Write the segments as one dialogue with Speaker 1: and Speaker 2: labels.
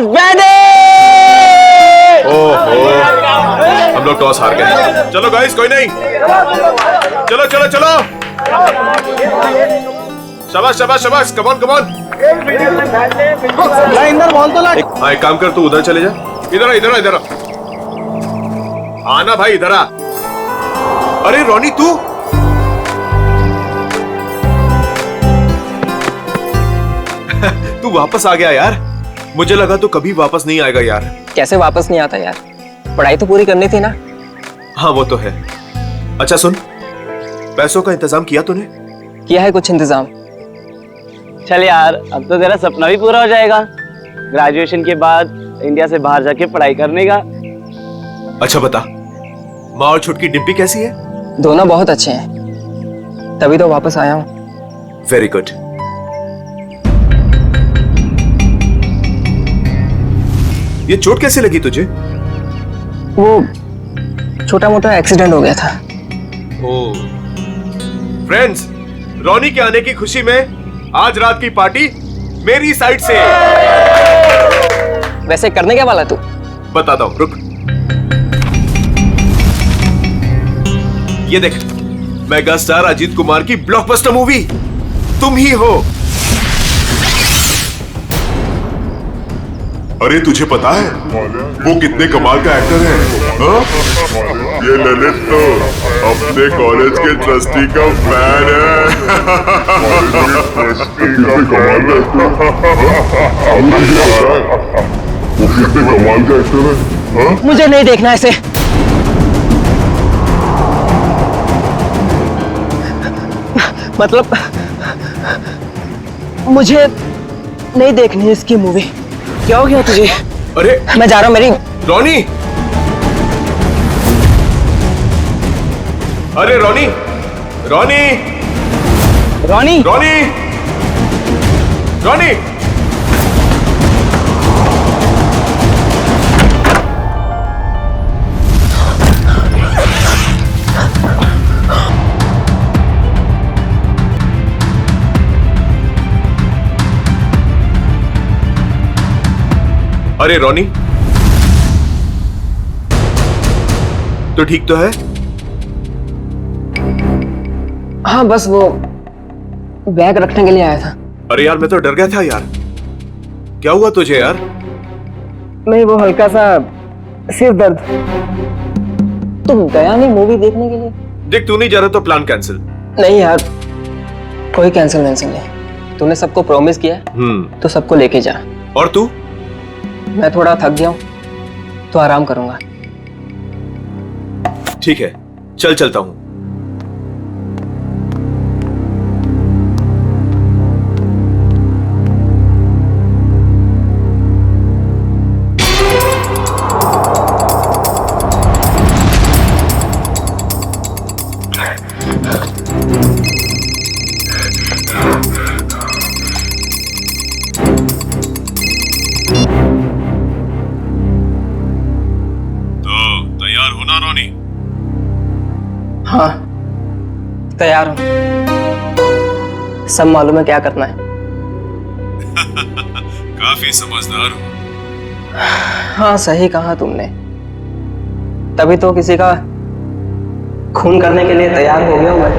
Speaker 1: All ready?
Speaker 2: ओहो, हम लोग टॉस हार गए। चलो गाइस, कोई नहीं, चलो चलो चलो, शाबाश शाबाश शाबाश, come on come on.
Speaker 1: Inder ball तो ला।
Speaker 2: हाँ, एक काम कर, तू उधर चले जा। इधर आ, इधर आ, इधर आ। आना भाई, इधर आ। अरे रोनी, तू तू वापस आ गया यार। मुझे लगा तू कभी वापस नहीं आएगा यार।
Speaker 1: कैसे वापस नहीं आता यार, पढ़ाई तो पूरी करनी थी ना।
Speaker 2: हाँ वो तो है। अच्छा सुन, पैसों का इंतजाम किया तूने?
Speaker 1: किया है कुछ इंतजाम।
Speaker 3: चल यार, अब तो तेरा सपना भी पूरा हो जाएगा, ग्रेजुएशन के बाद इंडिया से बाहर जाके पढ़ाई करने का।
Speaker 2: अच्छा बता, माँ और छुटकी डिम्पी कैसी है?
Speaker 1: दोनों बहुत अच्छे हैं, तभी तो वापस आया हूँ।
Speaker 2: Very good. ये चोट कैसे लगी तुझे?
Speaker 1: वो छोटा मोटा एक्सीडेंट हो गया था।
Speaker 2: ओह। फ्रेंड्स, रोनी के आने की खुशी में आज रात की पार्टी मेरी साइड से।
Speaker 1: वैसे करने क्या वाला तू?
Speaker 2: बताता हूं, रुक। ये देख, मेगा स्टार अजीत कुमार की ब्लॉकबस्टर मूवी तुम ही हो।
Speaker 4: अरे तुझे पता है वो कितने कमाल का एक्टर है? हाँ? ये ललित तो अपने कॉलेज के ट्रस्टी का फैन है। कितने कमाल का एक्टर है? वो कितने कमाल का एक्टर है? हाँ?
Speaker 1: मुझे नहीं देखना ऐसे। मतलब मुझे नहीं देखनी इसकी मूवी। क्या हो गया तुझे?
Speaker 2: अरे
Speaker 1: मैं जा रहा हूँ। मेरी
Speaker 2: रोनी, अरे रोनी, रोनी,
Speaker 1: रोनी,
Speaker 2: रोनी, रोनी। अरे रोनी, तो ठीक तो है?
Speaker 1: हाँ बस वो बैग रखने के लिए आया था।
Speaker 2: अरे यार, मैं तो डर गया था यार। क्या हुआ तुझे यार?
Speaker 1: नहीं, वो हल्का सा सिर दर्द। तुम गया नहीं मूवी देखने के लिए?
Speaker 2: देख, तू नहीं जा रहा तो प्लान कैंसिल।
Speaker 1: नहीं यार, कोई कैंसिल नहीं। तूने सबको प्रॉमिस किया है तो सबको लेके जा।
Speaker 2: और तू?
Speaker 1: मैं थोड़ा थक गया हूं तो आराम करूंगा।
Speaker 2: ठीक है, चल चलता हूं। तैयार हो ना रोनी?
Speaker 1: हाँ तैयार हूं, सब मालूम है क्या करना है।
Speaker 2: काफी समझदार हो।
Speaker 1: हाँ सही कहा तुमने, तभी तो किसी का खून करने के लिए तैयार हो गया हूं मैं।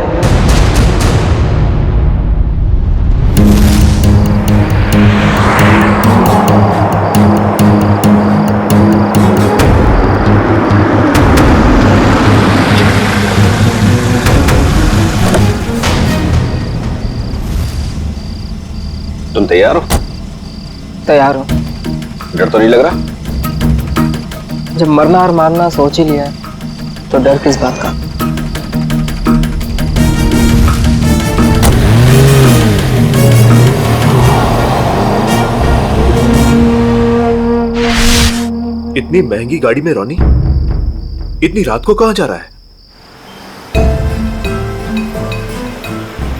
Speaker 5: तुम तैयार हो?
Speaker 1: तैयार हूं।
Speaker 5: डर तो नहीं लग रहा?
Speaker 1: जब मरना और मारना सोच ही लिया है तो डर किस बात का।
Speaker 2: इतनी महंगी गाड़ी में रोनी इतनी रात को कहां जा रहा है?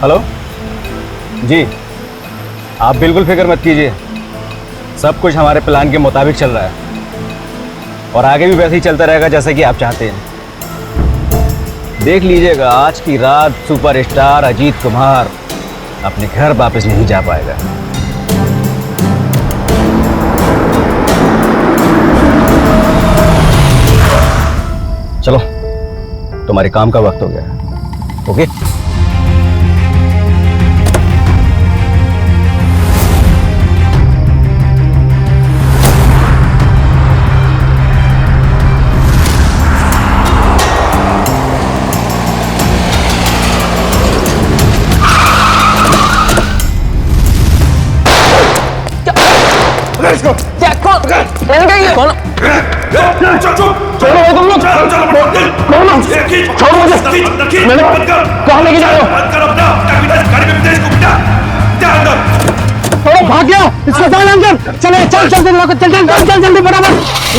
Speaker 6: हेलो जी, आप बिल्कुल फिक्र मत कीजिए, सब कुछ हमारे प्लान के मुताबिक चल रहा है और आगे भी वैसे ही चलता रहेगा जैसे कि आप चाहते हैं। देख लीजिएगा, आज की रात सुपरस्टार अजीत कुमार अपने घर वापस नहीं जा पाएगा। चलो, तुम्हारे काम का वक्त हो गया है। ओके?
Speaker 3: कहाँ लेके जा रहे हो? भाग गया, इसको डाल अंदर। चले, चल चल चल चल चल चल जल्दी बराबर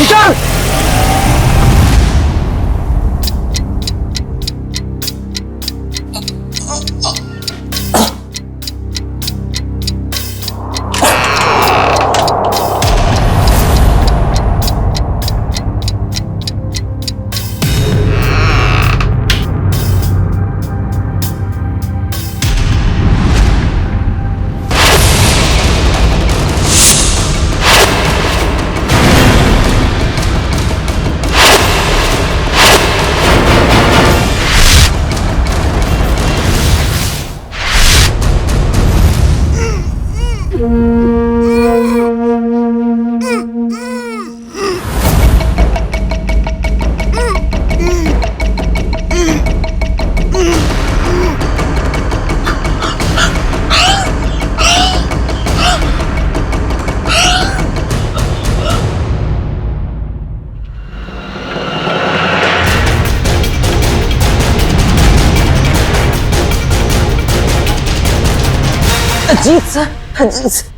Speaker 3: चल।
Speaker 1: Ajit sir, Ajit sir.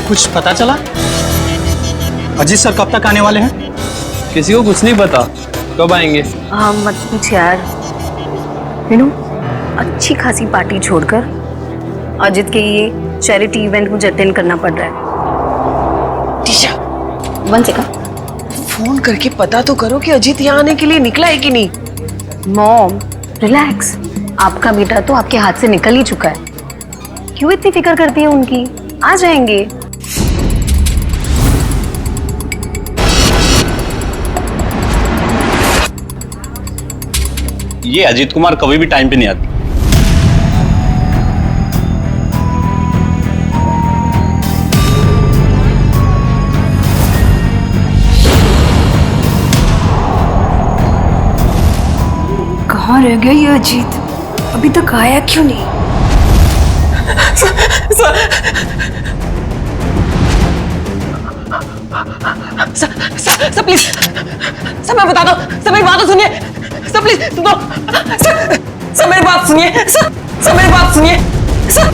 Speaker 7: कुछ पता चला? अजीत सर कब तक आने वाले हैं?
Speaker 8: किसी को कुछ नहीं पता, कब आएंगे?
Speaker 9: हाँ मत पूछ यार। मीनू, अच्छी खासी पार्टी छोड़कर अजित के ये चैरिटी इवेंट मुझे अटेंड करना पड़ रहा है।
Speaker 10: टीशा,
Speaker 9: 1 सेकंड,
Speaker 10: फोन करके पता तो करो कि अजीत यहाँ आने के लिए निकला है कि नहीं।
Speaker 9: मॉम रिलैक्स, आपका बेटा तो आपके हाथ से निकल ही चुका है। क्यों इतनी फिक्र करती है उनकी? आ जाएंगे।
Speaker 6: ये अजीत कुमार कभी भी टाइम पे नहीं आती।
Speaker 9: कहाँ रह गया ये अजीत? अभी तक आया क्यों नहीं?
Speaker 10: सर प्लीज, सर मैं बता दो, सर मेरी बात तो सुनिए। सर प्लीज सर मेरी बात सुनिए। सर मेरी बात सुनिए। सर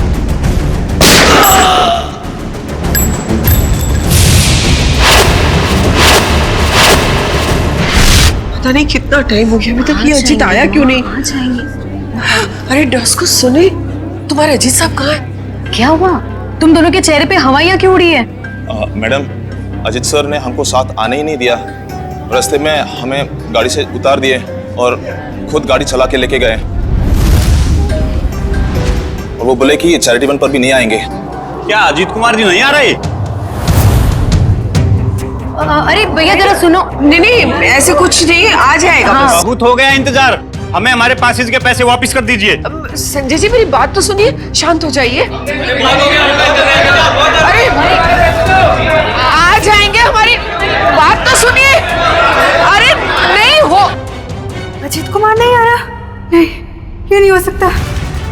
Speaker 10: पता नहीं कितना टाइम हो गया अभी तक ये अजीत आया क्यों नहीं?
Speaker 9: आ जाएंगे।
Speaker 10: अरे डस को सुने, तुम्हारे अजीत साहब कहाँ है?
Speaker 9: क्या हुआ? तुम दोनों के चेहरे पे हवाइयाँ क्यों उड़ी है?
Speaker 11: मैडम, अजीत सर ने हमको साथ आने ही नहीं दिया। रास्ते में हमें गाड़ी से उतार दिए और खुद गाड़ी चला के लेके गए। और वो बोले कि चैरिटी इवेंट पर भी नहीं आएंगे।
Speaker 6: क्या अजीत कुमार जी नहीं आ रहे?
Speaker 9: अरे भैया जरा सुनो।
Speaker 10: नहीं ऐसे कुछ नहीं, आ जाएगा।
Speaker 9: हाँ।
Speaker 6: बहुत हो गया इंतजार, हमें हमारे पासेज के पैसे वापस कर दीजिए।
Speaker 10: संजय जी मेरी बात तो सुनिए, शांत हो जाइए। अरे आ जाएंगे, हमारी बात तो सुनिए। अरे नहीं हो,
Speaker 9: अजीत कुमार नहीं आ रहा? नहीं, ये नहीं हो सकता।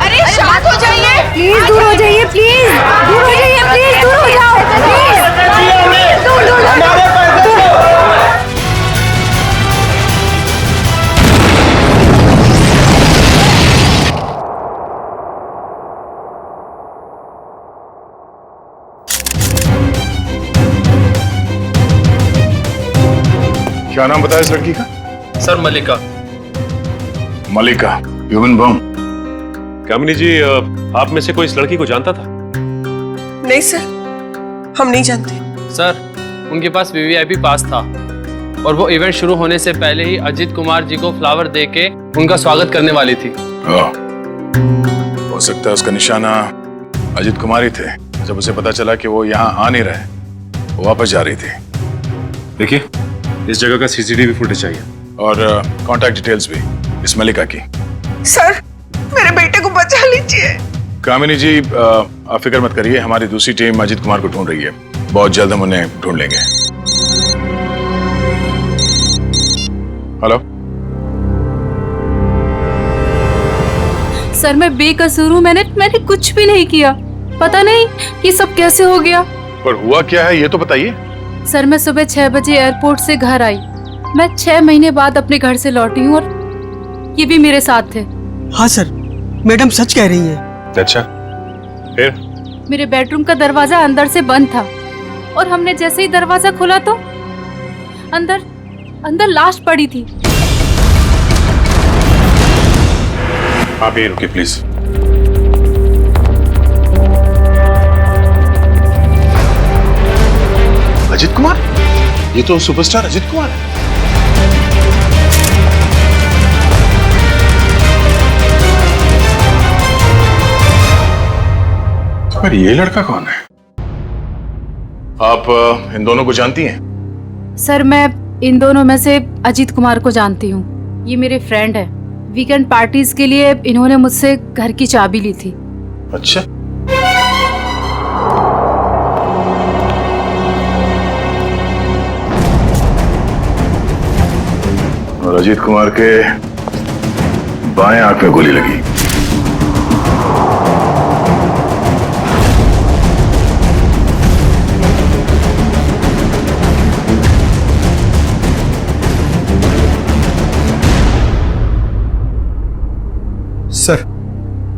Speaker 10: अरे शांत हो जाइए,
Speaker 9: प्लीज दूर हो जाइए, प्लीज दूर हो जाइए, प्लीज दूर हो जाओ, प्लीज दूर दूर दूर।
Speaker 4: क्या नाम बताया इस लड़की का?
Speaker 2: सर मलिका।
Speaker 4: मलिका, ह्यूमन बम।
Speaker 2: कामिनी जी, आप में से कोई इस लड़की को जानता था?
Speaker 10: नहीं सर, हम नहीं जानते।
Speaker 8: सर, उनके पास वीवीआईपी पास था, और वो इवेंट शुरू होने से पहले ही अजीत कुमार जी को फ्लावर देके उनका स्वागत करने वाली थी।
Speaker 4: हो सकता है उसका निशाना अजीत कुमार ही थे। जब उसे पता चला कि वो यहाँ आ नहीं रहे, वो वापस जा रही थी।
Speaker 2: देखिए, इस जगह का सीसीटीवी फुटेज चाहिए
Speaker 4: और कांटेक्ट डिटेल्स भी इस मलिका की।
Speaker 10: सर, मेरे बेटे को बचा लीजिए।
Speaker 4: कामिनी जी, आप फिक्र मत करिए, हमारी दूसरी टीम अजीत कुमार को ढूंढ रही है। बहुत जल्द हम उन्हें ढूंढ लेंगे। हेलो
Speaker 12: सर, मैं बेकसूर हूँ। मैंने कुछ भी नहीं किया। पता नहीं ये सब कैसे हो गया।
Speaker 4: पर हुआ क्या है ये तो बताइए।
Speaker 12: सर, मैं सुबह 6 बजे एयरपोर्ट से घर आई। मैं 6 महीने बाद अपने घर से लौटी हूँ और ये भी मेरे साथ थे।
Speaker 7: हाँ सर, मैडम सच कह रही हैं।
Speaker 4: अच्छा, फिर?
Speaker 12: मेरे बेडरूम का दरवाजा अंदर से बंद था और हमने जैसे ही दरवाजा खोला तो अंदर लाश पड़ी थी।
Speaker 4: आप यहीं रुकिए प्लीज। अजीत कुमार? ये तो सुपरस्टार अजीत कुमार है। पर ये लड़का कौन है? आप इन दोनों को जानती हैं?
Speaker 12: सर, मैं इन दोनों में से अजीत कुमार को जानती हूँ। ये मेरे फ्रेंड है। वीकेंड पार्टीज के लिए इन्होंने मुझसे घर की चाबी ली थी।
Speaker 4: अच्छा, और अजीत कुमार के बाएं आंख में गोली लगी।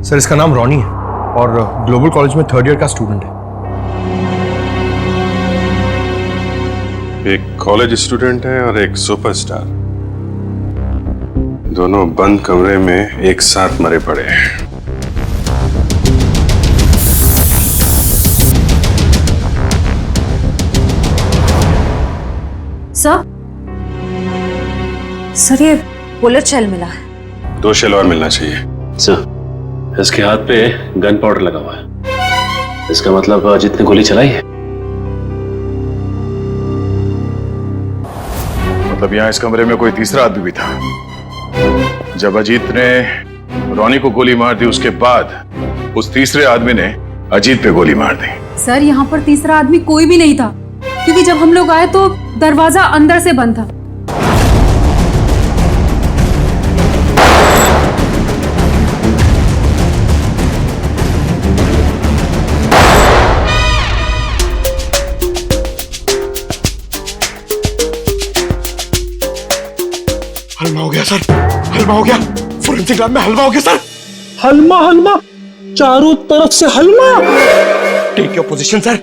Speaker 2: सर, इसका नाम रॉनी है और ग्लोबल कॉलेज में 3rd ईयर का स्टूडेंट है।
Speaker 13: एक कॉलेज स्टूडेंट है और एक सुपरस्टार, दोनों बंद कमरे में एक साथ मरे पड़े हैं।
Speaker 9: सर, ये बुलेट शेल मिला है।
Speaker 13: 2 शेल और मिलना चाहिए।
Speaker 6: सर, इसके हाथ पे गन पाउडर लगा हुआ है। इसका मतलब अजीत ने गोली चलाई है।
Speaker 4: मतलब यहाँ इस कमरे में कोई तीसरा आदमी भी था। जब अजीत ने रॉनी को गोली मार दी, उसके बाद उस तीसरे आदमी ने अजीत पे गोली मार दी।
Speaker 12: सर, यहाँ पर तीसरा आदमी कोई भी नहीं था, क्योंकि जब हम लोग आए तो दरवाजा अंदर से बंद था।
Speaker 2: हलवा हो गया सर, हलवा हो गया। फोरेंसिक लैब में हलवा हो गया सर।
Speaker 7: हलवा चारों तरफ से हलवा।
Speaker 2: टेक योर पोजीशन सर,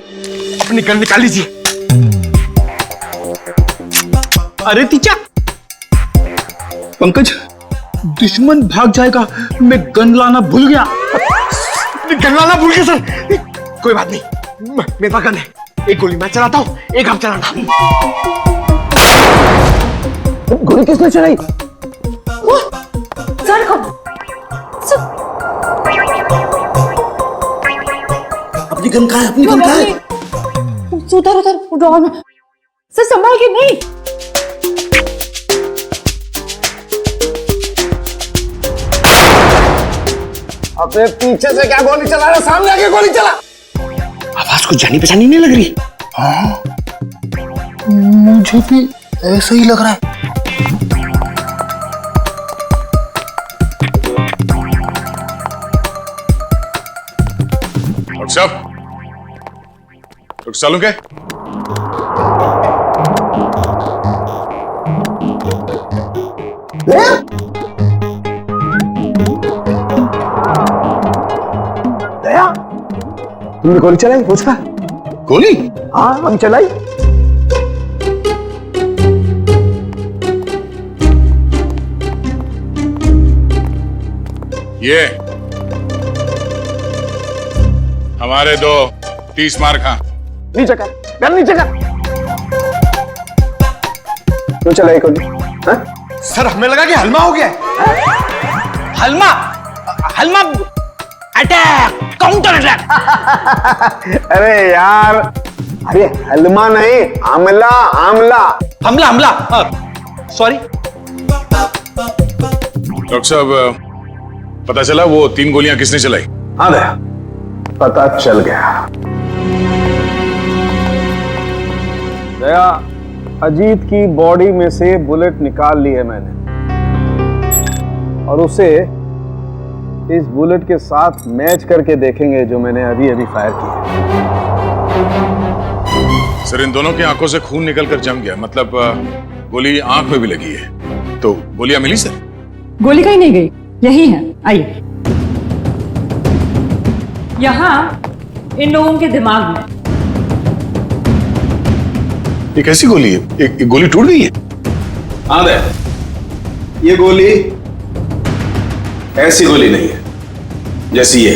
Speaker 2: अपनी गन निकाल लीजिए।
Speaker 7: अरे तीचा, पंकज, दुश्मन भाग जाएगा। मैं गन लाना भूल गया।
Speaker 2: गन लाना भूल गया सर। कोई बात नहीं, मेरे पास गन है। एक गोली मैं चलाता हूँ, एक आप चलाना।
Speaker 7: गोली किसने चलाई?
Speaker 12: सर,
Speaker 7: अपनी गन कहाँ है? अपनी गन कहाँ है?
Speaker 12: उधर ड्रॉर में। सर, संभाल के। नहीं,
Speaker 2: अपने पीछे से क्या गोली चला रहा? सामने आके गोली चला।
Speaker 7: आवाज कुछ जानी पहचानी नहीं लग रही। हाँ, मुझे भी ऐसा ही लग रहा है।
Speaker 4: डॉक्टर साहब चलूं क्या?
Speaker 7: दया, तुमने गोली चलाई? उसका
Speaker 4: गोली?
Speaker 7: हाँ, हम चलाई।
Speaker 4: ये हमारे 2 30 मार खा।
Speaker 7: नीचे कर, गन नीचे कर। क्यों चलाई गोली? हाँ?
Speaker 2: सर हमें लगा कि हलमा हो गया है।
Speaker 7: हलमा हलमा अटैक, काउंटर अटैक। अरे यार, अरे हलमा नहीं, आमला आमला।
Speaker 2: हमला हमला, सॉरी।
Speaker 13: डॉक्टर साहब, पता चला वो 3 गोलियां किसने चलाई?
Speaker 7: हाँ दया, पता चल गया। दया, अजीत की बॉडी में से बुलेट निकाल ली है मैंने, और उसे इस बुलेट के साथ मैच करके देखेंगे जो मैंने अभी अभी फायर की है।
Speaker 13: सर, इन दोनों की आंखों से खून निकलकर जम गया, मतलब गोली आंख में भी लगी है। तो गोलियां मिली सर?
Speaker 10: गोली कहीं नहीं गई, यही है, आइए। यहाँ इन लोगों के दिमाग में।
Speaker 13: ये कैसी गोली है? एक गोली टूट गई है?
Speaker 6: हाँ दे, ये गोली ऐसी गोली नहीं है जैसी ये।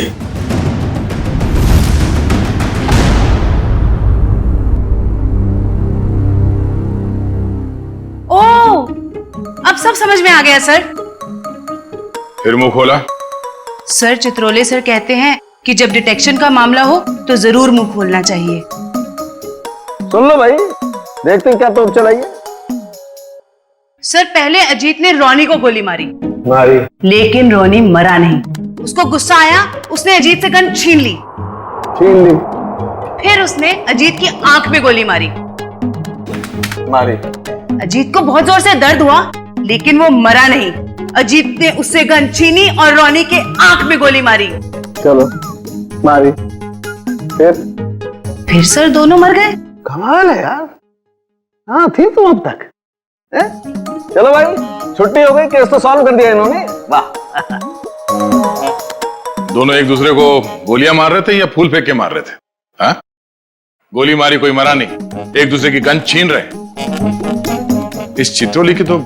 Speaker 12: ओह, अब सब समझ में आ गया सर।
Speaker 13: फिर मुंह खोला?
Speaker 12: सर, चित्रोले सर कहते हैं कि जब डिटेक्शन का मामला हो तो जरूर मुंह खोलना चाहिए।
Speaker 7: सुन लो भाई, देखते हैं क्या तोप चलाइए।
Speaker 12: सर, पहले अजीत ने रोनी को गोली मारी, लेकिन रोनी मरा नहीं। उसको गुस्सा आया, उसने अजीत से गन छीन ली। फिर उसने अजीत की आंख में गोली मारी। अजीत को बहुत जोर से दर्द हुआ, लेकिन वो मरा नहीं। अजीत ने उससे गन छीनी और रोनी के आंख में गोली मारी।
Speaker 7: चलो, मारी।
Speaker 12: फिर सर दोनों मर गए।
Speaker 7: कमाल है यार। हाँ, थी तुम अब तक। चलो भाई, छुट्टी हो गई, केस तो सॉल्व कर दिया इन्होंने। वाह।
Speaker 13: दोनों एक दूसरे को गोलियां मार रहे थे या फूल फेंक के मार रहे थे? हाँ? गोली मारी, कोई मरा नहीं, एक दूसरे की गन छीन रहे। इस चित्रोली की तो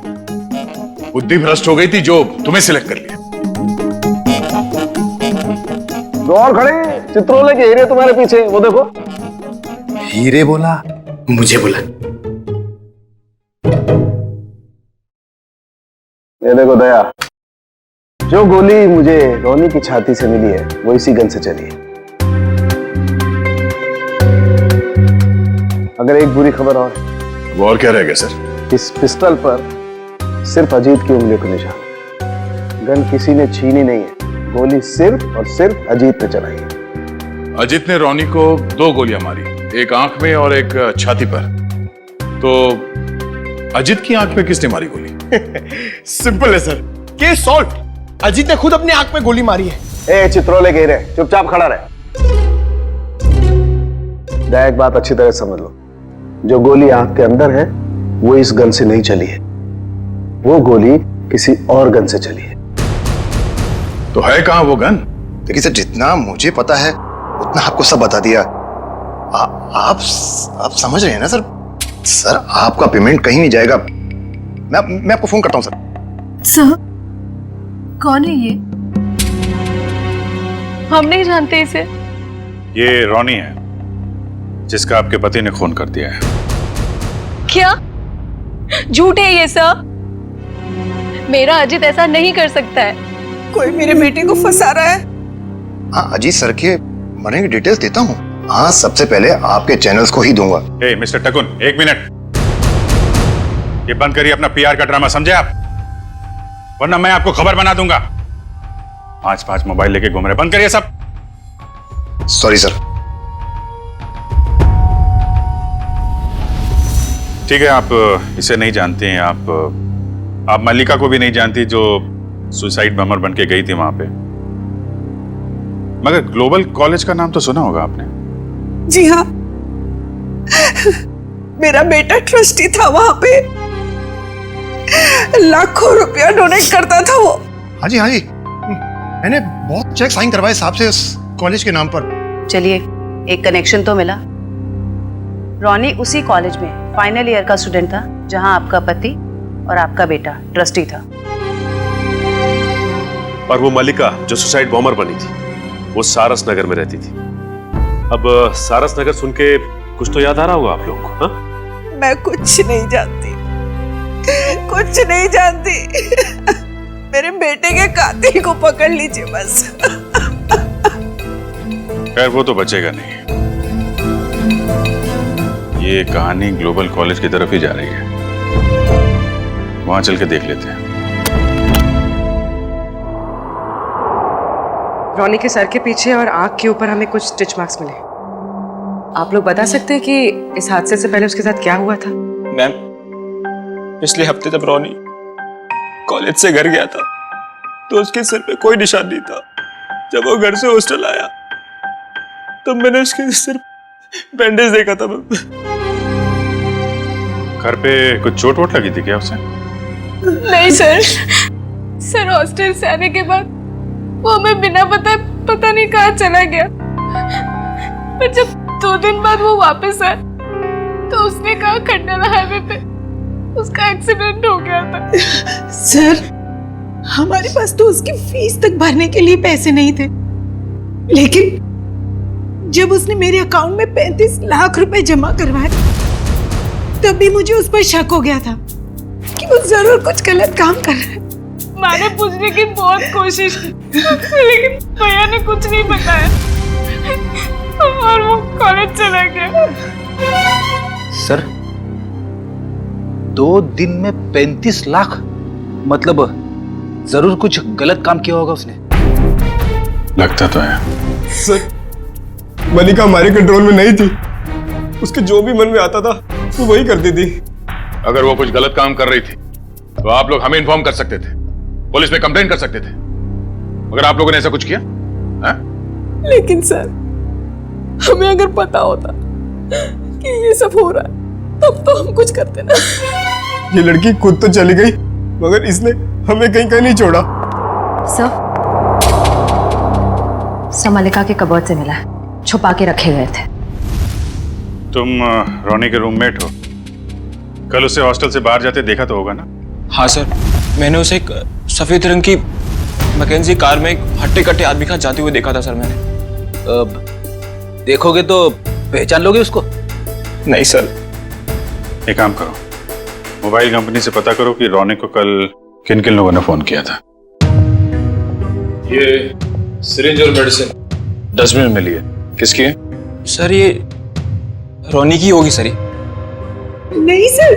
Speaker 13: बुद्धि भ्रष्ट हो गई थी जो तुम्हें सिलेक्ट कर लिया।
Speaker 7: दो और खड़े, चित्रोले के हीरे तुम्हारे पीछे, वो देखो।
Speaker 2: हीरे बोला, मुझे बोला।
Speaker 7: ये देखो दया, जो गोली मुझे रोनी की छाती से मिली है वो इसी गन से चली है। अगर एक बुरी खबर और
Speaker 13: क्या रह गया सर?
Speaker 7: इस पिस्टल पर सिर्फ अजीत की उंगली को निशान है। गन किसी ने छीनी नहीं है, गोली सिर्फ और सिर्फ अजीत ने चलाई है।
Speaker 13: अजीत ने रोनी को 2 गोलियां मारी, एक आंख में और एक छाती पर। तो अजीत की आंख में किसने मारी गोली?
Speaker 2: सिंपल है सर, केस सॉल्व। अजीत ने खुद अपनी आंख में गोली मारी है।
Speaker 7: ए चित्रोले के हीरे, चुपचाप खड़ा रहे। दया, एक बात अच्छी तरह समझ लो, जो गोली आंख के अंदर है वो इस गन से नहीं चली है, वो गोली किसी और गन से चली है।
Speaker 13: तो है कहां वो गन?
Speaker 14: देखिए सर, जितना मुझे पता है उतना आपको सब बता दिया। आप समझ रहे हैं ना सर? सर, आपका पेमेंट कहीं नहीं जाएगा। मैं आपको फोन करता हूं सर।
Speaker 9: कौन है ये? हम नहीं जानते इसे।
Speaker 13: ये रोनी है, जिसका आपके पति ने खून कर दिया है।
Speaker 9: क्या झूठ है ये सब? मेरा अजीत ऐसा नहीं कर सकता है।
Speaker 10: कोई मेरे बेटे को फंसा रहा है।
Speaker 14: हाँ, अजीत सर के मरने की डिटेल्स देता हूँ। हाँ, सबसे पहले आपके चैनल्स को ही दूंगा।
Speaker 13: मिस्टर टकुन, 1 मिनट, ये बंद करिए अपना PR का ड्रामा, समझे आप? वरना मैं आपको खबर बना दूंगा। 5 मोबाइल लेके घूम रहे, बंद करिए सब।
Speaker 14: Sorry sir.
Speaker 13: ठीक है, आप इसे नहीं जानते हैं, आप मल्लिका को भी नहीं जानती जो सुसाइड बमर बन के गई थी वहां पे। मगर ग्लोबल कॉलेज का नाम तो सुना होगा आपने।
Speaker 10: जी हाँ, मेरा बेटा ट्रस्टी था वहां पे, लाखों रुपया डोनेट करता था वो।
Speaker 14: हाँ जी, मैंने बहुत चेक साइन करवाए साहब से उस कॉलेज के नाम पर।
Speaker 12: चलिए, एक कनेक्शन तो मिला। रोनी उसी कॉलेज में फाइनल ईयर का स्टूडेंट था जहां आपका पति और आपका बेटा ट्रस्टी था।
Speaker 15: और वो मल्लिका जो सुसाइड बॉम्बर बनी थी, वो सारस नगर में रहती थी। अब सारस नगर सुन के कुछ तो याद आ रहा होगा आप लोगों को? हाँ?
Speaker 10: मैं कुछ नहीं जानती। कुछ नहीं जानती। मेरे बेटे के कातिल को पकड़ लीजिए बस।
Speaker 13: खैर वो तो बचेगा नहीं। ये कहानी ग्लोबल कॉलेज की तरफ ही जा रही है, वहां चल के देख लेते हैं।
Speaker 16: रॉनी के सर के पीछे और आंख के ऊपर हमें कुछ स्टिच मार्क्स मिले। आप लोग बता सकते हैं कि इस हादसे से पहले उसके साथ क्या हुआ था?
Speaker 17: मैम, पिछले हफ्ते जब रॉनी कॉलेज से घर गया था तो उसके सिर पे कोई निशान नहीं था। जब वो घर से हॉस्टल आया तब मैंने उसके सिर बैंडेज देखा था।
Speaker 13: घर पे कुछ चोट वोट लगी थी क्या उसे?
Speaker 18: नहीं सर हॉस्टल से आने के बाद वो हमें बिना पता नहीं कहाँ चला गया। पर जब 2 दिन बाद वो वापस आया तो उसने कहा खंडाला हाईवे पे उसका एक्सीडेंट हो गया था।
Speaker 10: सर, हमारे पास तो उसकी फीस तक भरने के लिए पैसे नहीं थे, लेकिन जब उसने मेरे अकाउंट में 35 लाख रुपए जमा करवाए तब भी मुझे उस पर शक हो गया था कि वो जरूर कुछ गलत काम कर रहा है।
Speaker 18: मैंने पूछने की बहुत कोशिश की लेकिन भैया ने कुछ नहीं बताया और वो कॉलेज चला गया।
Speaker 19: सर 2 दिन में 35 लाख, मतलब जरूर कुछ गलत काम किया होगा उसने।
Speaker 13: लगता तो है।
Speaker 17: सर, मलिका हमारे कंट्रोल में नहीं थी। उसके जो भी मन में आता था वो वही करती थी।
Speaker 13: अगर वो कुछ गलत काम कर रही थी तो आप लोग हमें इन्फॉर्म कर सकते थे, पुलिस में कंप्लेंट कर सकते थे। अगर आप लोगों ने ऐसा कुछ किया है?
Speaker 10: लेकिन सर, हमें अगर पता होता कि ये सब हो रहा है तब तो हम कुछ करते ना।
Speaker 17: ये लड़की खुद तो चली गई मगर इसने हमें कहीं नहीं छोड़ा।
Speaker 9: सर मलिका के कबर्ड से मिला है, छुपा के रखे गए थे।
Speaker 13: तुम रोनी के रूममेट हो, कल उसे हॉस्टल से बाहर जाते देखा तो होगा ना?
Speaker 17: हाँ सर, मैंने उसे एक सफेद रंग की मैकेंजी कार में एक हट्टे कट्टे आदमी के साथ जाते हुए देखा था सर मैंने।
Speaker 19: देखोगे तो पहचान लोगे उसको?
Speaker 17: नहीं सर।
Speaker 13: एक काम करो, मोबाइल कंपनी से पता करो कि रोनी को कल किन किन लोगों ने फोन किया था। ये सिरिंज और मेडिसिन डस्टबिन में लिए, किसकी है?
Speaker 17: सर ये रोनी की होगी सर।
Speaker 10: नहीं सर,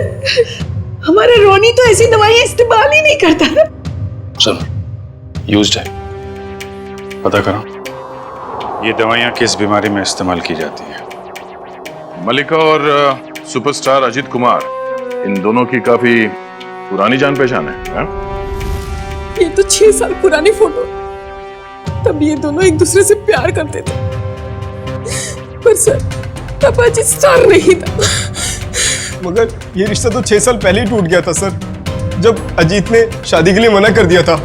Speaker 10: हमारा रोनी तो ऐसी दवाइयां इस्तेमाल ही नहीं करता ना।
Speaker 13: चलो, यूज्ड है, पता करो ये दवाइयां किस बीमारी में इस्तेमाल की जाती है। मलिका और सुपरस्टार अजीत कुमार, इन दोनों की काफी पुरानी जान पहचान है?
Speaker 10: ये तो 6 साल पुरानी फोटो, तब ये दोनों एक दूसरे से प्यार करते थे। पर सर तब अजीत स्टार नहीं था।
Speaker 17: मगर ये रिश्ता तो 6 साल पहले ही टूट गया था सर, जब अजीत ने शादी के लिए मना कर दिया था।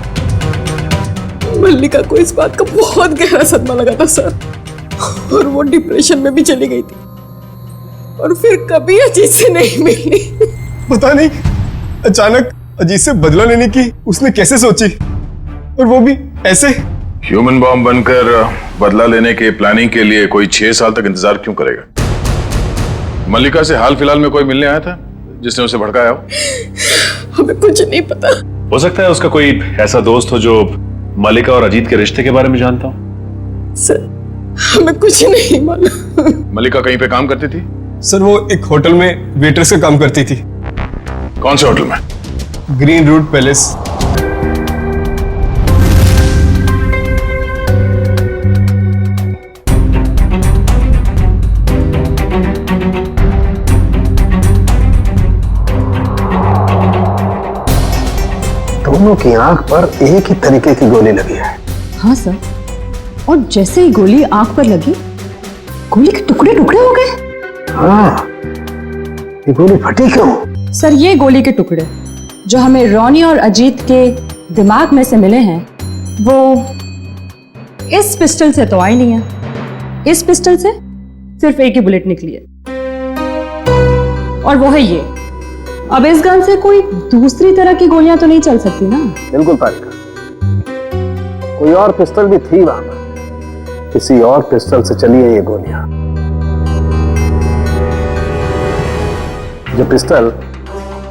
Speaker 10: मल्लिका को इस बात का बहुत गहरा सदमा लगा था सर, और वो डिप्रेशन में भी चली गई थी और फिर कभी अजीत से नहीं मिली।
Speaker 17: पता नहीं अचानक अजीत से बदला लेने की उसने कैसे सोची, और वो भी ऐसे।
Speaker 13: ह्यूमन बॉम्ब बनकर बदला लेने के प्लानिंग के लिए कोई 6 साल तक इंतजार क्यों करेगा? मल्लिका से हाल फिलहाल में कोई मिलने आया था जिसने उसे भड़काया हो?
Speaker 10: हमें कुछ नहीं पता।
Speaker 15: हो सकता है उसका कोई ऐसा दोस्त हो जो मल्लिका और अजीत के रिश्ते के बारे में जानता हो।
Speaker 10: सर हमें कुछ नहीं मालूम।
Speaker 13: मल्लिका कहीं पे काम करती थी?
Speaker 17: सर वो एक होटल में वेट्रेस का काम करती थी।
Speaker 13: कौन से होटल में?
Speaker 17: Green root palace.
Speaker 7: दोनों की आंख पर एक ही तरीके की गोली लगी है।
Speaker 20: हाँ सर, और जैसे ही गोली आंख पर लगी, गोली के टुकड़े टुकड़े हो गए।
Speaker 7: हाँ, ये गोली फटी क्यों?
Speaker 20: सर ये गोली के टुकड़े जो हमें रोनी और अजीत के दिमाग में से मिले हैं, वो इस पिस्टल से तो आई नहीं है। इस पिस्टल से सिर्फ एक ही बुलेट निकली है, और वो है ये। अब इस गन से कोई दूसरी तरह की गोलियां तो नहीं चल सकती ना?
Speaker 7: बिल्कुल पारिका, कोई और पिस्टल भी थी वहां पर, किसी और पिस्टल से चली है ये गोलियां। जो पिस्टल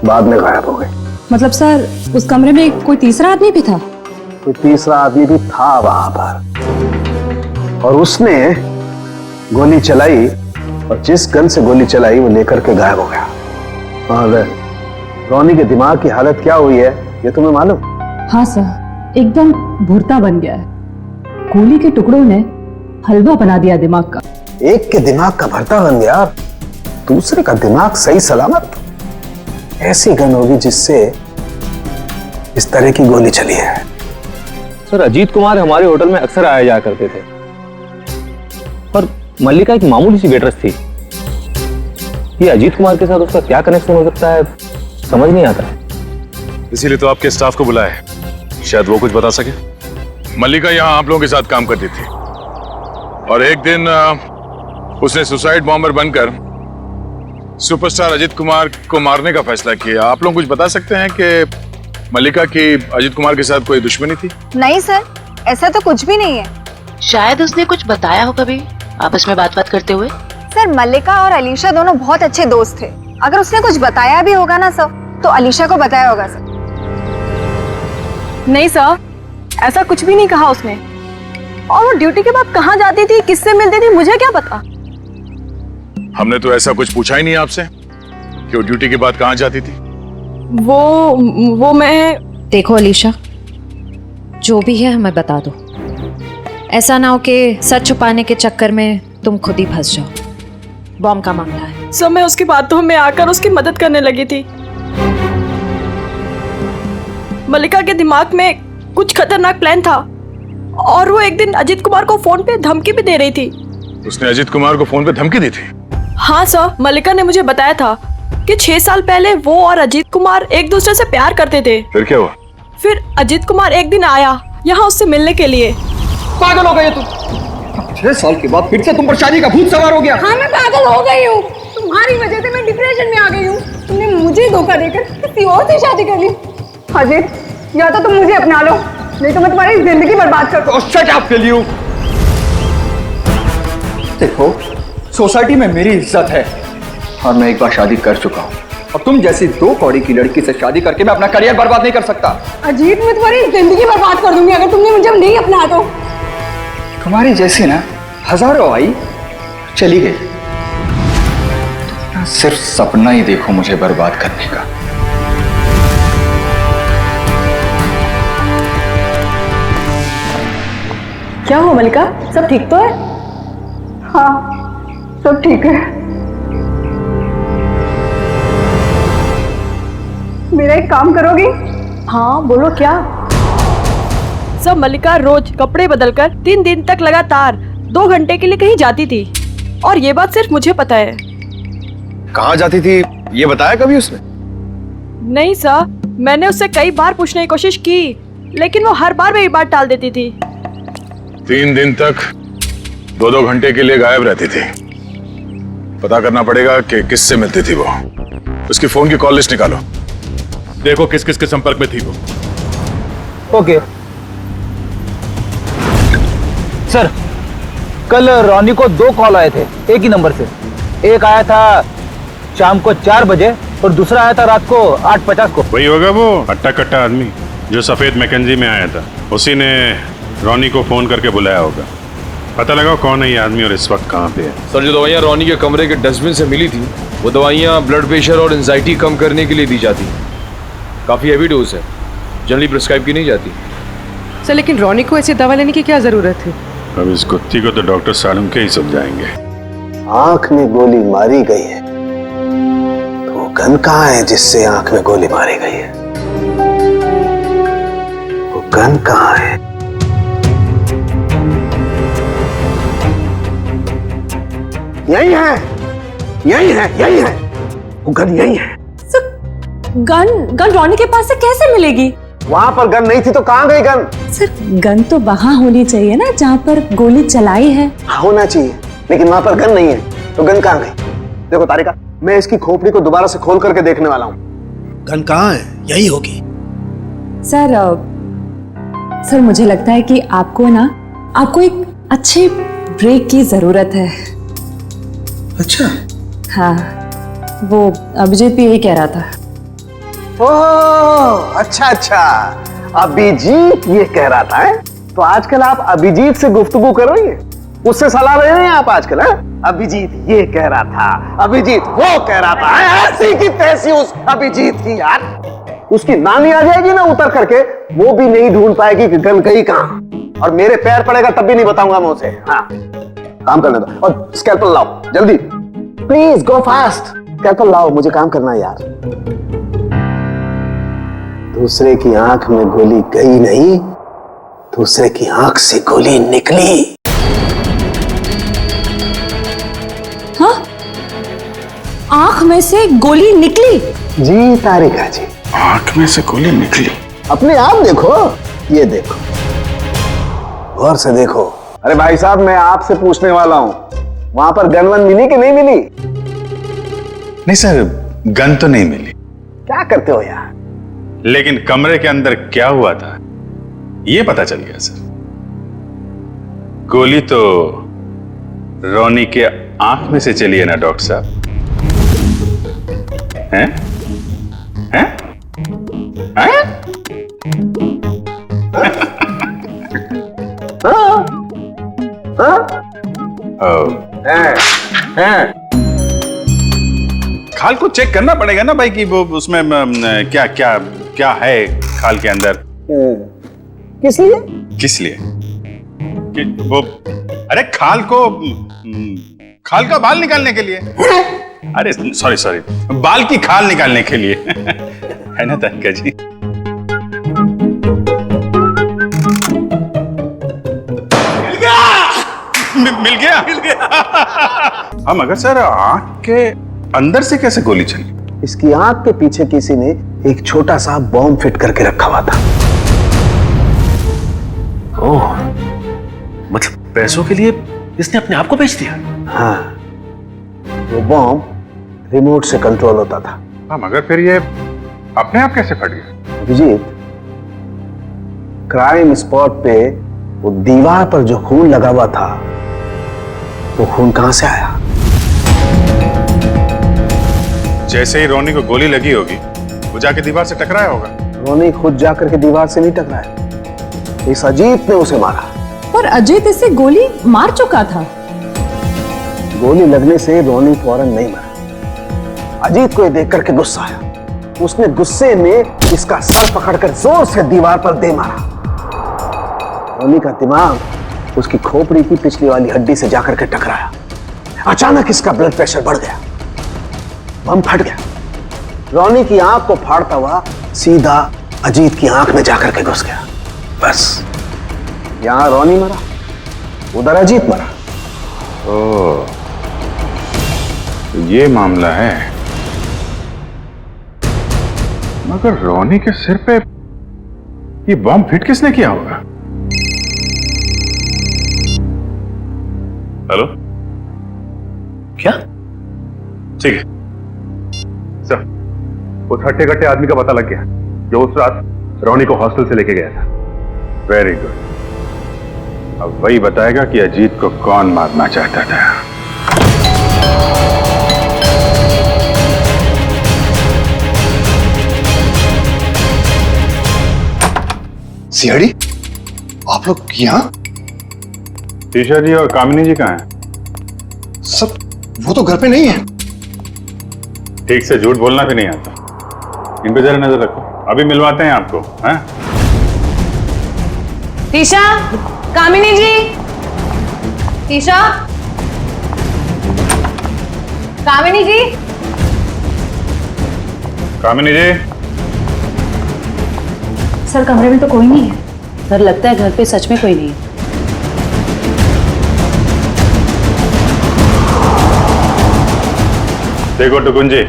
Speaker 7: बाद में गायब हो गई।
Speaker 20: मतलब सर उस कमरे में कोई तीसरा आदमी भी था?
Speaker 7: कोई तीसरा आदमी भी था वहां पर, और उसने गोली चलाई, और जिस गन से गोली चलाई वो लेकर के गायब हो गया। और रोनी के दिमाग की हालत क्या हुई है ये तुम्हें मालूम?
Speaker 20: हाँ सर, एकदम भुरता बन गया है। गोली के टुकड़ों ने हलवा बना दिया दिमाग का।
Speaker 7: एक के दिमाग का भरता बन गया, दूसरे का दिमाग सही सलामत। ऐसी गन होगी जिससे इस तरह की गोली चली है।
Speaker 6: सर अजीत कुमार हमारे होटल में अक्सर आया जाया करते थे, पर मल्लिका एक मामूली सी वेटरेस थी। ये अजीत कुमार के साथ उसका क्या कनेक्शन हो सकता है समझ नहीं आता है।
Speaker 15: इसीलिए तो आपके स्टाफ को बुलाया है, शायद वो कुछ बता सके।
Speaker 13: मल्लिका यहाँ आप लोगों के साथ काम करती थी और एक दिन उसने सुसाइड बॉम्बर बनकर सुपरस्टार अजीत कुमार को मारने का फैसला किया। आप लोग कुछ बता सकते हैं कि मल्लिका की अजीत कुमार के साथ कोई दुश्मनी थी?
Speaker 21: नहीं सर, ऐसा तो कुछ भी नहीं है।
Speaker 22: शायद उसने कुछ बताया हो कभी आपस में बात करते हुए।
Speaker 21: सर मल्लिका और अलीशा दोनों बहुत अच्छे दोस्त थे। अगर उसने कुछ बताया भी होगा ना सर, तो अलीशा को बताया होगा सर।
Speaker 18: नहीं सर, ऐसा कुछ भी नहीं कहा उसने। और वो ड्यूटी के बाद कहाँ जाती थी, किससे मिलती थी, मुझे क्या पता।
Speaker 13: हमने तो ऐसा कुछ पूछा ही नहीं आपसे कि वो ड्यूटी के बाद कहाँ जाती थी।
Speaker 18: वो मैं।
Speaker 22: देखो अलीशा, जो भी है हमें बता दो। ऐसा ना हो कि सच छुपाने के चक्कर में तुम खुद ही फंस जाओ। बॉम्ब का मामला है।
Speaker 18: सर मैं उसकी बातों में आकर उसकी मदद करने लगी थी। मल्लिका के दिमाग में कुछ खतरनाक प्लान था और वो एक दिन अजीत कुमार को फोन पे धमकी भी दे रही थी।
Speaker 13: उसने अजीत कुमार को फोन पे धमकी दी थी?
Speaker 18: हाँ सर, मल्लिका ने मुझे बताया था कि 6 साल पहले वो और अजीत कुमार एक दूसरे से प्यार करते थे।
Speaker 13: फिर क्या हुआ?
Speaker 18: फिर अजीत कुमार एक दिन आया यहाँ उससे मिलने के लिए।
Speaker 19: पागल हो गए तुम? 6 साल के बाद फिर से तुम पर शादी का भूत सवार हो गया।
Speaker 10: हाँ मैं पागल हो गई हूँ, तुम्हारी वजह से मैं डिप्रेशन में आ गई हूँ। तुमने मुझे धोखा देकर किसी और से शादी कर ली। अजीत, या तो तुम मुझे अपना लो, नहीं तो मैं तुम्हारी जिंदगी बर्बाद कर दूँ।
Speaker 19: Shut up will you. देखो, सोसाइटी में मेरी इज्जत है और मैं एक बार शादी कर चुका हूँ, और तुम जैसी 2 कौड़ी की लड़की से शादी करके मैं अपना करियर बर्बाद नहीं कर सकता।
Speaker 10: अजीत, मैं तुम्हारी जिंदगी बर्बाद कर दूंगी अगर तुमने मुझे नहीं अपना तो।
Speaker 19: तुम्हारी जैसी ना हजारों आई चली गई, तुम सिर्फ सपना ही देखो मुझे बर्बाद करने का।
Speaker 18: क्या हो मल्लिका, सब ठीक तो है?
Speaker 10: हाँ सब ठीक है। मेरा एक काम करोगी?
Speaker 18: हाँ बोलो क्या? सब मल्लिका रोज कपड़े बदलकर 3 दिन तक लगातार 2 घंटे के लिए कहीं जाती थी, और ये बात सिर्फ मुझे पता है।
Speaker 14: कहाँ जाती थी ये बताया कभी उसने?
Speaker 18: नहीं सर, मैंने उससे कई बार पूछने की कोशिश की, लेकिन वो हर बार मेरी बात टाल देती थी।
Speaker 13: 3 दिन तक 2-2 घंटे के लिए गायब रहती थी। पता करना पड़ेगा कि किससे मिलती थी वो। उसकी फोन की कॉल लिस्ट निकालो, देखो किस किस के संपर्क में थी वो।
Speaker 6: ओके सर, कल रोनी को 2 कॉल आए थे एक ही नंबर से। एक आया था शाम को 4 बजे और दूसरा आया था रात को 8:50 को।
Speaker 15: वही होगा वो हट्टा कट्टा आदमी जो सफेद मैकेंजी में आया था, उसी ने रोनी को फोन करके बुलाया होगा। पता लगाओ कौन है ये आदमी और इस वक्त कहाँ पे है।
Speaker 23: सर, जो दवाइयाँ रोनी के कमरे के डस्टबिन से मिली थी, वो दवाइयाँ ब्लड प्रेशर और एंजाइटी कम करने के लिए दी जाती। काफ़ी हैवी डोज है, जनरली प्रिस्क्राइब की नहीं जाती।
Speaker 16: सर लेकिन रोनी को ऐसी दवा लेने की क्या जरूरत थी?
Speaker 15: अब इस कुत्ती को तो डॉक्टर सालम के ही समझाएंगे।
Speaker 7: आंख में गोली मारी गई है तो वो गन कहाँ है जिससे आंख में गोली मारी गई है? वो गन कहाँ है? यही है, यही है, यही है, वो गन यही है।
Speaker 20: गन रोनी के पास से कैसे मिलेगी?
Speaker 7: वहां पर गन नहीं थी तो कहां गई गन?
Speaker 20: सर गन तो वहां होनी चाहिए ना जहां पर गोली चलाई है।
Speaker 7: होना चाहिए, लेकिन वहां पर गन नहीं है, तो गन कहां गई? देखो तारिका, मैं इसकी खोपड़ी को दोबारा से खोल करके देखने वाला हूँ।
Speaker 19: गन कहाँ है? यही होगी।
Speaker 20: सर मुझे लगता है कि आपको एक अच्छे ब्रेक की जरूरत है।
Speaker 19: अच्छा?
Speaker 20: हाँ, वो अभिजीत भी यही कह रहा था।
Speaker 7: ओह अच्छा अच्छा, अभिजीत ये कह रहा था है? तो आजकल आप अभिजीत से गुफ्तगू कर रही हैं, उससे सलाह ले रहे हैं आप आजकल है? अभिजीत ये कह रहा था, अभिजीत वो कह रहा था, ऐसी की तैसी उस अभिजीत की यार। उसकी नानी आ जाएगी ना उतर करके, वो भी नहीं ढूंढ पाएगी कि गन गई कहां, और मेरे पैर पड़ेगा तब भी नहीं बताऊंगा मैं उसे। हाँ काम करने दो, और स्कैल्पल लाओ जल्दी, प्लीज गो फास्ट, स्कैल्पल लाओ, मुझे काम करना है यार। दूसरे की आंख में गोली गई नहीं, दूसरे की आंख से गोली निकली।
Speaker 20: हाँ? आंख में से गोली निकली?
Speaker 7: जी तारिका जी,
Speaker 15: आंख में से गोली निकली?
Speaker 7: अपने आप देखो, ये देखो, गौर से देखो। अरे भाई साहब, मैं आपसे पूछने वाला हूं, वहां पर गन वन मिली कि नहीं मिली?
Speaker 15: नहीं सर, गन तो नहीं मिली।
Speaker 7: क्या करते हो यार?
Speaker 15: लेकिन कमरे के अंदर क्या हुआ था ये पता चल गया सर। गोली तो रोनी के आंख में से चली है ना डॉक्टर साहब? हैं? हैं? हैं? खाल को चेक करना पड़ेगा ना भाई कि वो उसमें क्या क्या क्या है खाल के अंदर।
Speaker 7: किस लिए?
Speaker 15: किस लिए? कि वो अरे खाल का बाल निकालने के लिए। अरे सॉरी बाल की खाल निकालने के लिए है ना तारिका जी? मिल गया। हम मगर सर आंख के अंदर से कैसे गोली चली?
Speaker 7: इसकी आंख के पीछे किसी ने एक छोटा सा बॉम्ब फिट करके रखा हुआ था।
Speaker 6: ओह, मतलब पैसों के लिए इसने अपने आप को बेच दिया?
Speaker 7: हाँ, वो बॉम्ब रिमोट से कंट्रोल होता था।
Speaker 15: हाँ, मगर फिर ये अपने आप कैसे फट गया?
Speaker 7: अभिजीत, क्राइम स्पॉट पे वो दीवार पर जो खून लगा हुआ था, वो खून कहां से आया?
Speaker 15: जैसे ही रोनी को गोली लगी होगी, वो जाके दीवार से टकराया होगा।
Speaker 7: रोनी खुद जाकर के दीवार से नहीं टकराया, इस अजीत ने उसे मारा।
Speaker 20: पर अजीत इसे गोली मार चुका था।
Speaker 7: गोली लगने से रोनी फौरन नहीं मरा। अजीत को ये देख करके गुस्सा आया, उसने गुस्से में इसका सर पकड़कर जोर से दीवार पर दे मारा। रोनी का दिमाग उसकी खोपड़ी की पिछली वाली हड्डी से जाकर के टकराया। अचानक इसका ब्लड प्रेशर बढ़ गया, बम फट गया। रोनी की आंख को फाड़ता हुआ सीधा अजीत की आंख में जाकर के घुस गया। बस यहां रोनी मरा, उधर अजीत मरा।
Speaker 15: ओह, ये मामला है। मगर रोनी के सिर पे ये बॉम्ब फिट किसने किया होगा? हेलो,
Speaker 6: क्या?
Speaker 15: ठीक है सर, उस हट्टे कट्टे आदमी का पता लग गया जो उस रात रोनी को हॉस्टल से लेके गया था। वेरी गुड, अब वही बताएगा कि अजीत को कौन मारना चाहता था।
Speaker 14: सीआईडी, आप लोग यहाँ?
Speaker 15: टीशा जी और कामिनी जी कहाँ हैं?
Speaker 14: सब वो तो घर पे नहीं है।
Speaker 15: ठीक से झूठ बोलना भी नहीं आता, इन पे जरा नजर रखो, अभी मिलवाते हैं आपको। हैं?
Speaker 22: टीशा, कामिनी जी, टीशा, कामिनी जी,
Speaker 15: कामिनी जी।
Speaker 12: सर कमरे में तो कोई नहीं है। सर लगता है घर पे सच में कोई नहीं है।
Speaker 15: देखो टुकुन जी,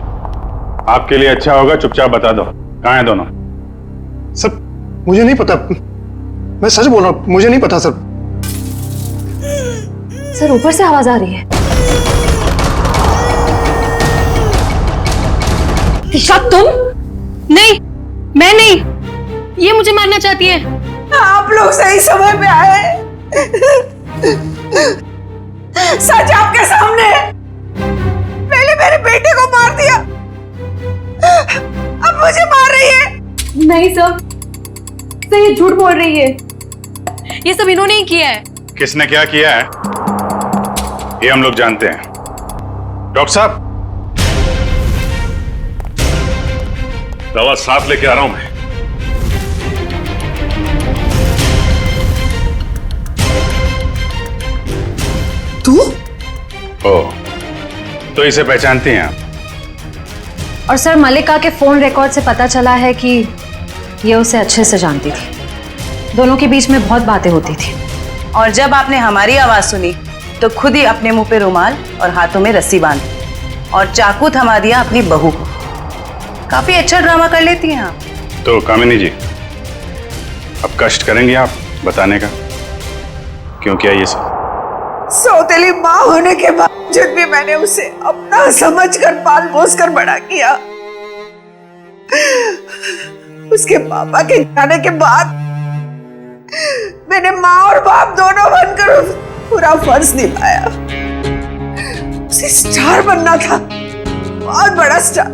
Speaker 15: आपके लिए अच्छा होगा चुपचाप बता दो कहाँ हैं दोनों।
Speaker 14: सर मुझे नहीं पता, मैं सच बोल रहा हूँ, मुझे नहीं पता सर।
Speaker 12: सर ऊपर से आवाज आ रही है।
Speaker 18: ईशा तुम? नहीं, मैं नहीं, ये मुझे मारना चाहती है।
Speaker 10: आप लोग सही समय पे आए। सच आपके सामने है। पहले मेरे बेटे को मार दिया, अब मुझे मार रही
Speaker 18: नहीं सर, ये झूठ बोल रही है। ये सब इन्होंने ही किया है।
Speaker 13: किसने क्या किया है ये हम लोग जानते हैं। डॉक्टर साहब, दवा साथ लेके आ रहा हूं मैं।
Speaker 10: तू?
Speaker 13: ओ, तो इसे पहचानती हैं आप?
Speaker 22: और सर, मल्लिका के फोन रिकॉर्ड से पता चला है कि ये उसे अच्छे से जानती थी। दोनों के बीच में बहुत बातें होती थी।
Speaker 1: और जब आपने हमारी आवाज सुनी तो खुद ही अपने मुंह पे रुमाल और हाथों में रस्सी बांधी और चाकू थमा दिया अपनी बहू को। काफी अच्छा ड्रामा कर लेती हैं आप।
Speaker 13: तो कामिनी जी, अब कष्ट करेंगी आप बताने का क्यों किया ये सब?
Speaker 10: सौतेली माँ होने के बावजूद भी मैंने उसे अपना समझकर पाल पोस कर बड़ा किया। उसके पापा के जाने के बाद मैंने माँ और बाप दोनों बनकर पूरा फर्ज निभाया। उसे स्टार बनना था, बहुत बड़ा स्टार।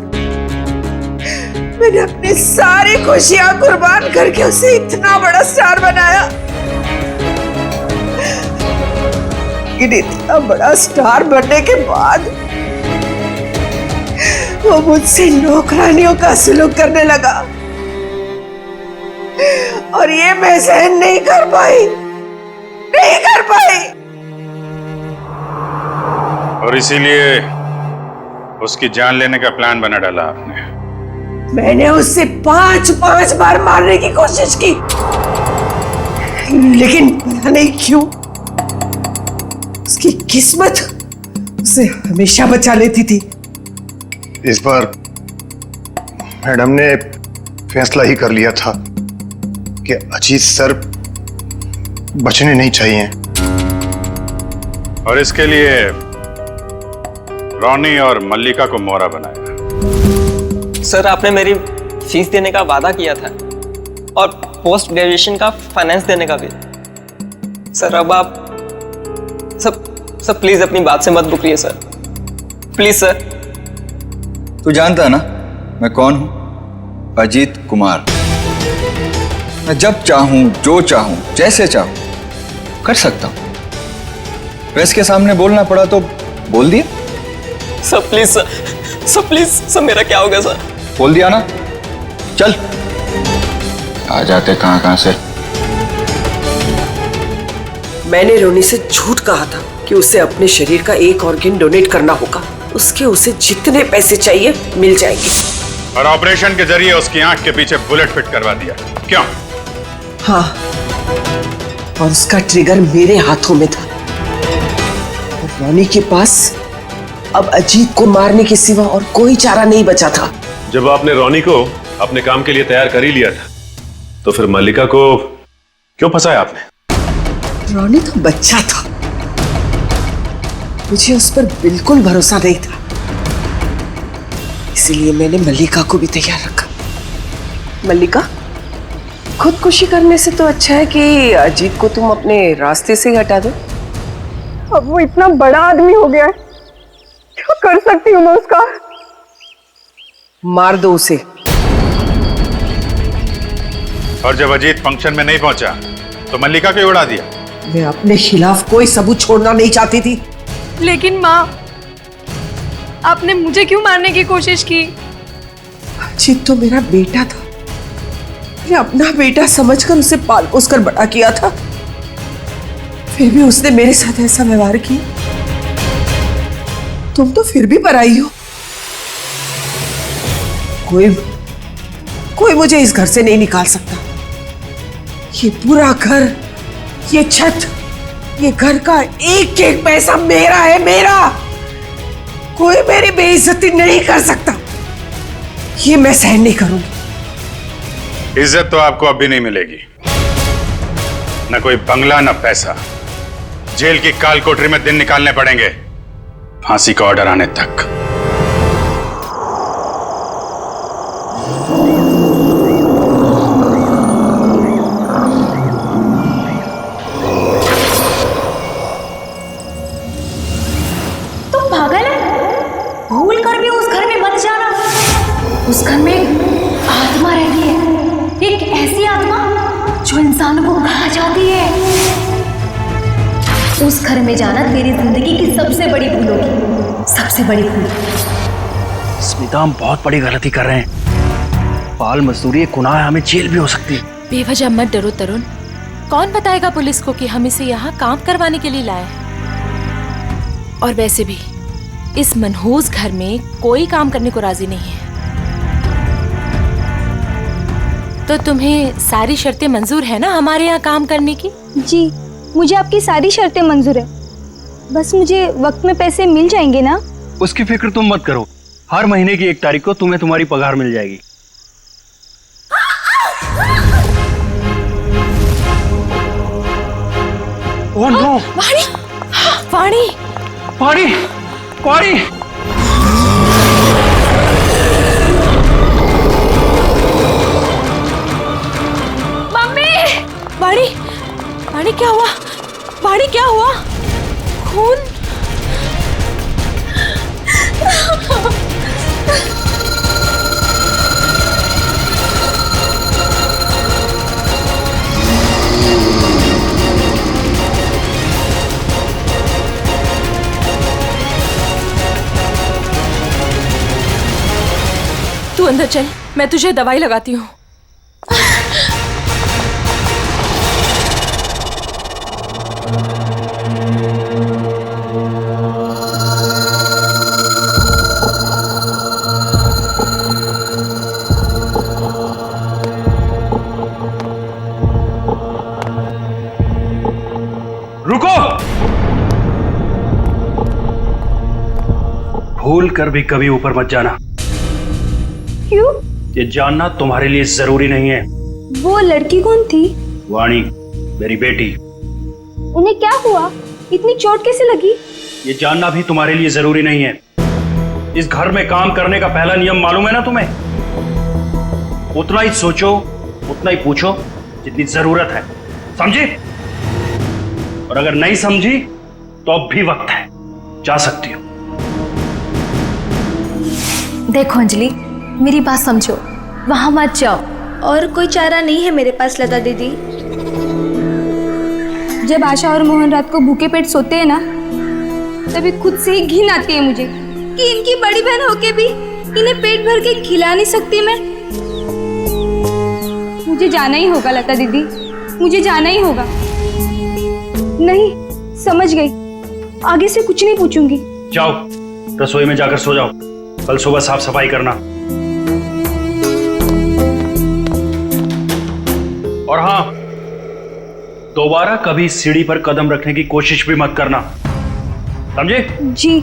Speaker 10: मैंने अपनी सारी खुशियां कुर्बान करके उसे इतना बड़ा स्टार बनाया। लेकिन इतना बड़ा स्टार बनने के बाद वो मुझसे नौकरानियों का सलूक करने लगा और ये मैं सहन नहीं कर पाई।
Speaker 13: और इसीलिए उसकी जान लेने का प्लान बना डाला आपने।
Speaker 10: मैंने उससे 5 बार मारने की कोशिश की, लेकिन पता नहीं क्यों उसकी किस्मत उसे हमेशा बचा लेती थी।
Speaker 14: इस बार मैडम ने फैसला ही कर लिया था कि अजीत सर बचने नहीं चाहिए।
Speaker 13: और इसके लिए रॉनी और मल्लिका को मोहरा बनाया।
Speaker 3: सर, आपने मेरी फीस देने का वादा किया था और पोस्ट ग्रेजुएशन का फाइनेंस देने का भी। सर, अब आप सब प्लीज अपनी बात से मत रुकिए सर, प्लीज सर।
Speaker 19: तू जानता है ना मैं कौन हूं? अजीत कुमार। मैं जब चाहूं, जो चाहूं, जैसे चाहूं कर सकता हूं। प्रेस के सामने बोलना पड़ा तो बोल दिया।
Speaker 3: Sir please sir please sir, मेरा क्या हो गया सर?
Speaker 19: बोल दिया ना, चल। आ जाते कहां से।
Speaker 10: मैंने रोनी से झूठ कहा था कि उसे अपने शरीर का एक ऑर्गन डोनेट करना होगा। उसके उसे जितने पैसे चाहिए मिल जाएंगे।
Speaker 13: और ऑपरेशन के जरिए उसकी आंख के पीछे बुलेट फिट करवा दिया। क्यों?
Speaker 10: हाँ, और उसका ट्रिगर मेरे हाथों में था। और रोनी के पास अब अजीत को मारने के सिवा और कोई चारा नहीं बचा था।
Speaker 2: जब आपने रोनी को अपने काम के लिए तैयार कर ही लिया था, तो फिर मल्लिका को क्यों फंसाया आपने?
Speaker 10: रोनी तो बच्चा था, मुझे उस पर बिल्कुल भरोसा नहीं था, इसीलिए मैंने मल्लिका को भी तैयार रखा। मल्लिका, खुदकुशी करने से तो अच्छा है कि अजीत को तुम अपने रास्ते से ही हटा दो।
Speaker 21: अब वो इतना बड़ा आदमी हो गया है, क्या कर सकती हूँ मैं उसका?
Speaker 10: मार दो उसे।
Speaker 13: और जब अजीत फंक्शन में नहीं पहुंचा तो मल्लिका को उड़ा दिया।
Speaker 10: मैं अपने खिलाफ कोई सबूत छोड़ना नहीं चाहती थी।
Speaker 18: लेकिन माँ, आपने मुझे क्यों मारने की कोशिश की?
Speaker 10: अजीत तो मेरा बेटा था, मैं अपना बेटा समझकर उसे पाल पोस कर बड़ा किया था, फिर भी उसने मेरे साथ ऐसा व्यवहार किया। तुम तो फिर भी पराई हो। कोई मुझे इस घर से नहीं निकाल सकता। ये पूरा घर, ये छत, ये घर का एक एक पैसा मेरा है, मेरा। कोई मेरी बेइज्जती नहीं कर सकता। ये मैं सहन नहीं करूंगी।
Speaker 13: इज्जत तो आपको अब भी नहीं मिलेगी। न कोई बंगला, न पैसा। जेल की काल कोठरी में दिन निकालने पड़ेंगे, फांसी का ऑर्डर आने तक।
Speaker 21: तुम पागल है? भूल कर भी उस घर में मत जाना। उस घर में आत्मा रहती है,
Speaker 9: जो इंसानों को खा जाती है, उस घर में जाना तेरी जिंदगी की सबसे बड़ी भूल होगी, सबसे बड़ी भूल।
Speaker 7: स्मिता, हम बहुत बड़ी गलती कर रहे हैं। बाल मजदूरी एक गुनाह है, हमें जेल भी हो सकती है।
Speaker 5: बेवजह मत डरो तरुण। कौन बताएगा पुलिस को कि हम इसे यहाँ काम करवाने के लिए लाए हैं? और वैसे भी इस मनहूस घर में कोई काम करने को राजी नहीं है। तो तुम्हें सारी शर्तें मंजूर है ना हमारे यहाँ काम करने की?
Speaker 21: जी, मुझे आपकी सारी शर्तें मंजूर है। बस मुझे वक्त में पैसे मिल जाएंगे ना?
Speaker 7: उसकी फिक्र तुम मत करो, हर महीने की 1 तारीख को तुम्हें तुम्हारी पगार मिल जाएगी। Oh no!
Speaker 5: वाणी! वाणी!
Speaker 7: वाणी! वाणी!
Speaker 5: मम्मी! वाणी! वाणी क्या हुआ? वाणी क्या हुआ? खून? तू अंदर चल, मैं तुझे दवाई लगाती हूँ।
Speaker 7: रुको! भूल कर भी कभी ऊपर मत जाना।
Speaker 21: क्यों?
Speaker 7: ये जानना तुम्हारे लिए जरूरी नहीं है।
Speaker 21: वो लड़की कौन थी?
Speaker 7: वाणी, मेरी बेटी।
Speaker 21: उन्हें क्या हुआ? इतनी चोट कैसे लगी?
Speaker 7: ये जानना भी तुम्हारे लिए जरूरी नहीं है। इस घर में काम करने का पहला नियम मालूम है ना तुम्हें? उतना ही सोचो, उतना ही पूछो जितनी जरूरत है, समझी? और अगर नहीं समझी तो अब भी वक्त है, जा सकती हो।
Speaker 9: देखो अंजलि, मेरी बात समझो, वहां मत जाओ। और कोई चारा नहीं है मेरे पास लता दीदी।
Speaker 21: जब आशा और मोहन रात को भूखे पेट सोते हैं ना, तभी खुद से ही घिन आती है मुझे कि इनकी बड़ी बहन होके भी इन्हें पेट भर के खिला नहीं सकती मैं। मुझे जाना ही होगा लता दीदी, मुझे जाना ही होगा। नहीं, समझ गई, आगे से कुछ नहीं पूछूंगी।
Speaker 7: जाओ, रसोई में जाकर सो जाओ, कल सुबह साफ सफाई करना। और हाँ, दोबारा कभी सीढ़ी पर कदम रखने की कोशिश भी मत करना, समझे?
Speaker 21: जी।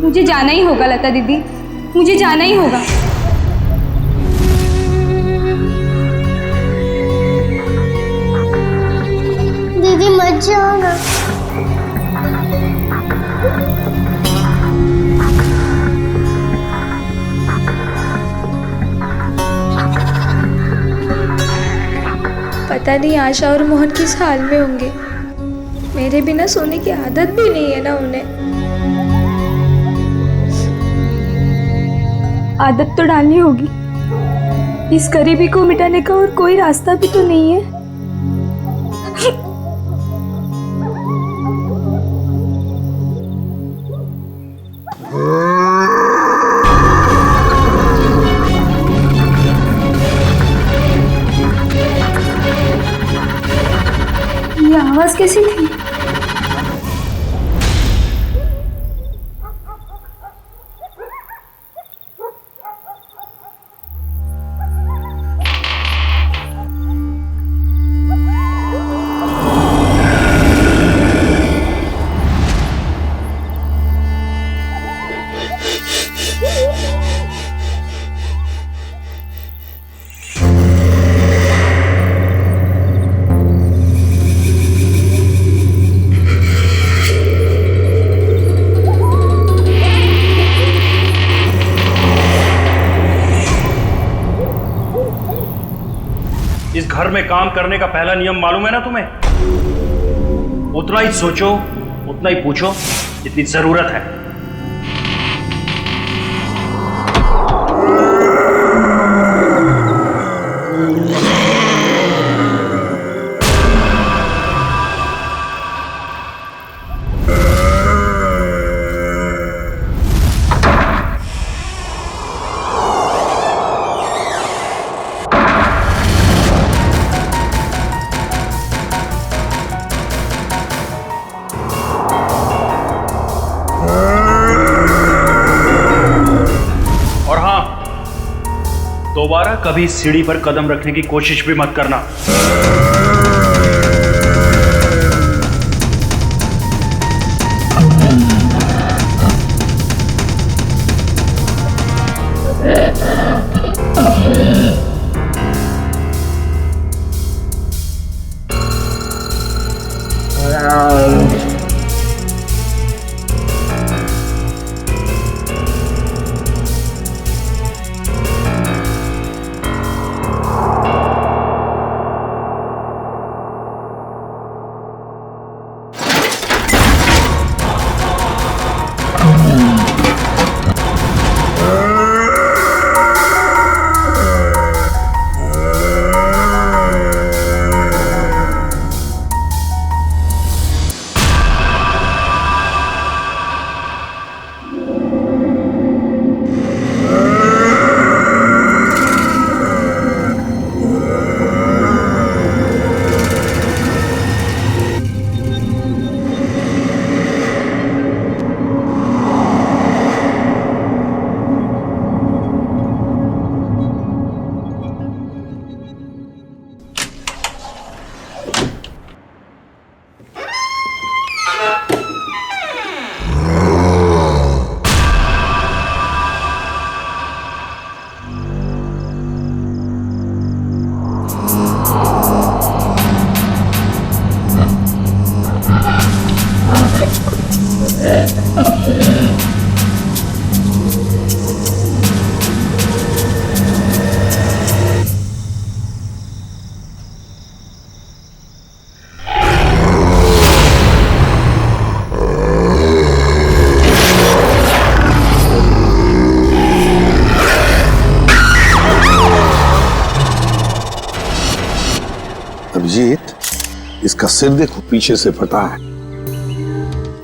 Speaker 21: मुझे जाना ही होगा लता दीदी, मुझे जाना ही होगा।
Speaker 8: दीदी मत जाओ ना।
Speaker 18: पता नहीं आशा और मोहन किस हाल में होंगे। मेरे बिना सोने की आदत भी नहीं है ना उन्हें।
Speaker 21: आदत तो डालनी होगी। इस गरीबी को मिटाने का और कोई रास्ता भी तो नहीं है। ये आवाज कैसी थी?
Speaker 4: घर में काम करने का पहला नियम मालूम है ना तुम्हें? उतना ही सोचो, उतना ही पूछो जितनी जरूरत है। दोबारा कभी सीढ़ी पर कदम रखने की कोशिश भी मत करना।
Speaker 7: अभिजीत, इसका सिर देखो, पीछे से फटा है।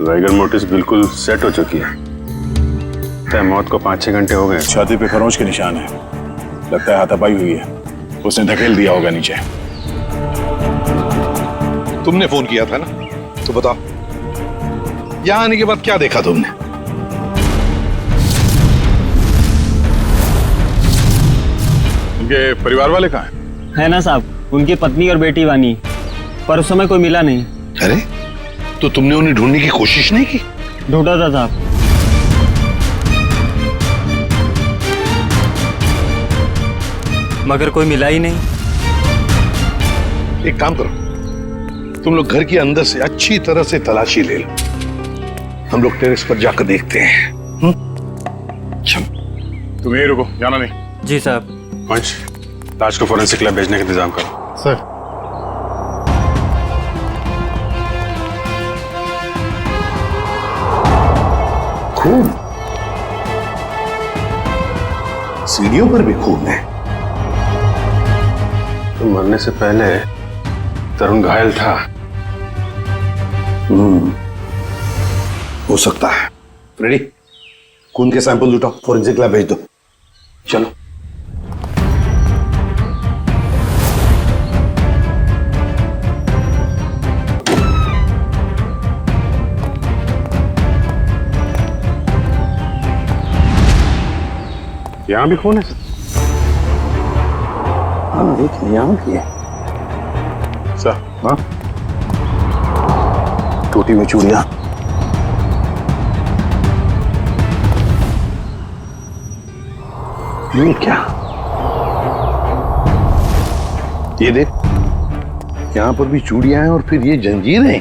Speaker 15: वाइगर मोटिस बिल्कुल सेट हो चुकी है। मौत को 5-6 घंटे हो गए।
Speaker 13: छाती पे खरोंच के निशान है, लगता है हाथापाई हुई है। उसने धकेल दिया होगा नीचे।
Speaker 14: तुमने फोन किया था ना, तो बताओ यहां आने के बाद क्या देखा तुमने?
Speaker 13: उनके परिवार वाले कहाँ हैं?
Speaker 3: है ना साहब, उनकी पत्नी और बेटी वानी, पर उस समय कोई मिला नहीं।
Speaker 14: अरे तो तुमने उन्हें ढूंढने की कोशिश नहीं की?
Speaker 3: ढूंढा था साहब, मगर कोई मिला ही नहीं।
Speaker 14: एक काम करो, तुम लोग घर के अंदर से अच्छी तरह से तलाशी ले लो, हम लोग टेरेस पर जाकर देखते हैं।
Speaker 13: तुम यही रुको, जाना नहीं।
Speaker 3: जी साहब।
Speaker 15: पंच, लाश को फोरेंसिक लैब भेजने का इंतजाम करो।
Speaker 14: सर। खून, सीढ़ियों पर भी खून है।
Speaker 15: तो मरने से पहले तरुण घायल था।
Speaker 14: हो सकता है। रेडी, खून के सैंपल उठाओ, फोरेंसिक लैब भेज दो। चलो।
Speaker 15: यहां भी खून है?
Speaker 14: हाँ देखिए, यहाँ भी है।
Speaker 15: सर,
Speaker 14: हाँ, टोटी में चूड़ियां। ये क्या? ये देख, यहां पर भी चूड़ियां हैं और फिर ये जंजीरें।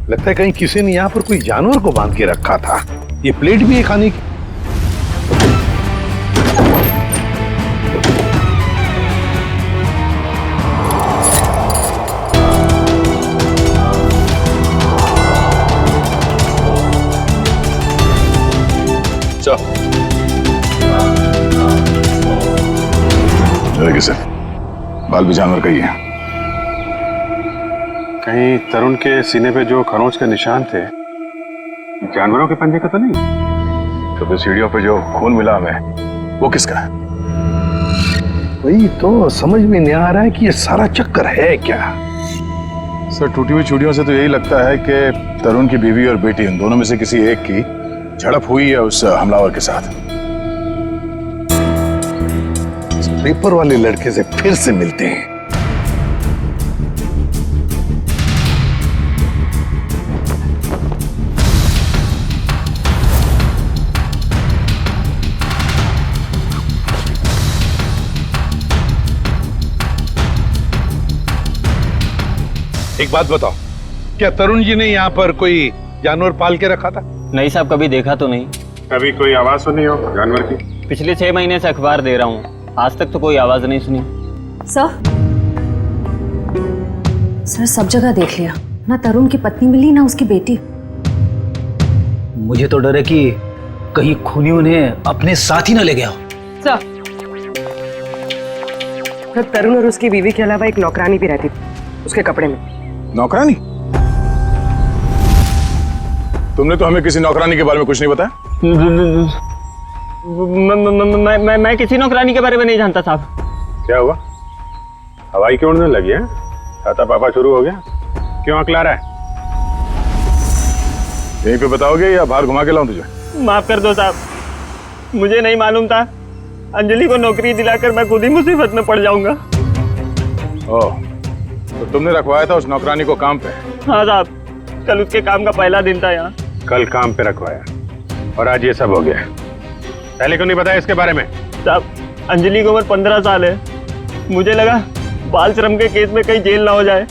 Speaker 14: लगता है कहीं किसी ने यहां पर कोई जानवर को बांध के रखा था। ये प्लेट भी है खाने की।
Speaker 13: है सर, बाल भी जानवर का ही है।
Speaker 15: कहीं तरुण के सीने पे जो खरोंच के निशान थे जानवरों के पंजे का तो नहीं?
Speaker 13: तो फिर सीढ़ियों पे जो खून मिला हमें वो किसका है?
Speaker 7: वही तो समझ में नहीं आ रहा है कि ये सारा चक्कर है क्या।
Speaker 13: सर टूटी हुई चूड़ियों से तो यही लगता है कि तरुण की बीवी और बेटी उन दोनों में से किसी एक की झड़प हुई है उस हमलावर के साथ।
Speaker 7: इस पेपर वाले लड़के से फिर से मिलते हैं।
Speaker 11: एक बात बताओ, क्या तरुण जी ने यहाँ पर कोई जानवर पाल के रखा था?
Speaker 6: नहीं साहब, कभी देखा तो नहीं।
Speaker 15: कभी कोई आवाज सुनी हो जानवर की?
Speaker 6: पिछले 6 महीने से अखबार दे रहा हूँ, आज तक तो कोई आवाज नहीं सुनी।
Speaker 9: सर सब जगह देख लिया, ना तरुण की पत्नी मिली ना उसकी बेटी।
Speaker 17: मुझे तो डर है कि कहीं खूनी उन्हें अपने साथ ही ना ले गया हो।
Speaker 16: सर तरुण और उसकी बीवी के अलावा एक नौकरानी भी रहती थी उसके कपड़े में।
Speaker 13: नौकरानी? तुमने तो हमें किसी नौकरानी के बारे में कुछ नहीं बताया।
Speaker 6: मैं किसी नौकरानी के बारे में नहीं जानता साहब।
Speaker 15: क्या हुआ, हवाई क्यों उड़ने लगी है? छाता पापा शुरू हो गया? क्यों अकला रहा है?
Speaker 13: यहीं पे बताओगे या बाहर घुमा के लाऊं तुझे?
Speaker 6: माफ कर दो साहब, मुझे नहीं मालूम था। अंजलि को नौकरी दिलाकर मैं खुद ही मुसीबत में पड़ जाऊंगा।
Speaker 13: ओह, तो तुमने रखवाया था उस नौकरानी को काम पे?
Speaker 6: हाँ साहब, कल उसके काम का पहला दिन था यहाँ।
Speaker 15: कल काम पे रखवाया और आज ये सब हो गया। पहले क्यों नहीं बताया इसके बारे में?
Speaker 6: साहब अंजलि की उम्र 15 साल है, मुझे लगा बाल श्रम के केस में कहीं जेल ना हो जाए।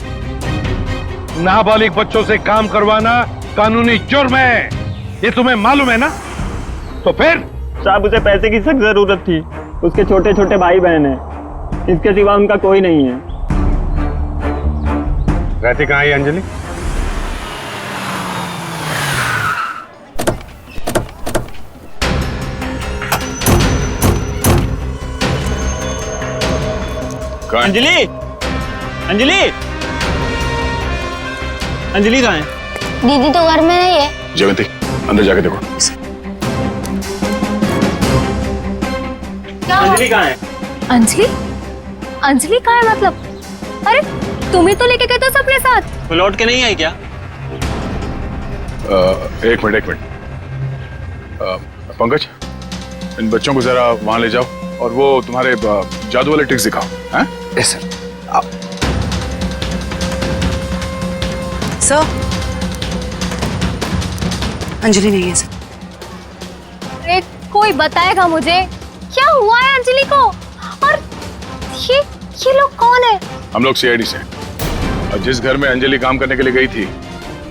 Speaker 11: नाबालिग बच्चों से काम करवाना कानूनी जुर्म है, ये तुम्हें मालूम है ना? तो फिर?
Speaker 6: साहब उसे पैसे की सख्त जरूरत थी, उसके छोटे छोटे भाई बहन हैं, इसके सिवा उनका कोई नहीं है।
Speaker 15: रहती कहाँ है अंजलि?
Speaker 6: अंजलि, अंजलि, अंजलि कहाँ है?
Speaker 8: दीदी तो घर में नहीं है।
Speaker 13: जयवंती अंदर जाके देखो।
Speaker 6: अंजलि कहाँ है?
Speaker 21: अंजलि? अंजलि कहाँ है मतलब? अरे तुम ही तो लेके गए थे सबके साथ।
Speaker 6: वो लौट के नहीं आई क्या?
Speaker 13: एक मिनट पंकज, इन बच्चों को जरा वहां ले जाओ और वो तुम्हारे जादू वाले ट्रिक्स दिखाओ। हैं?
Speaker 7: Yes sir.
Speaker 1: सर, अंजलि नहीं है सर।
Speaker 21: अरे कोई बताएगा मुझे क्या हुआ है अंजलि को? और ये लोग कौन है?
Speaker 13: हम लोग सीआईडी से। और जिस घर में अंजलि काम करने के लिए गई थी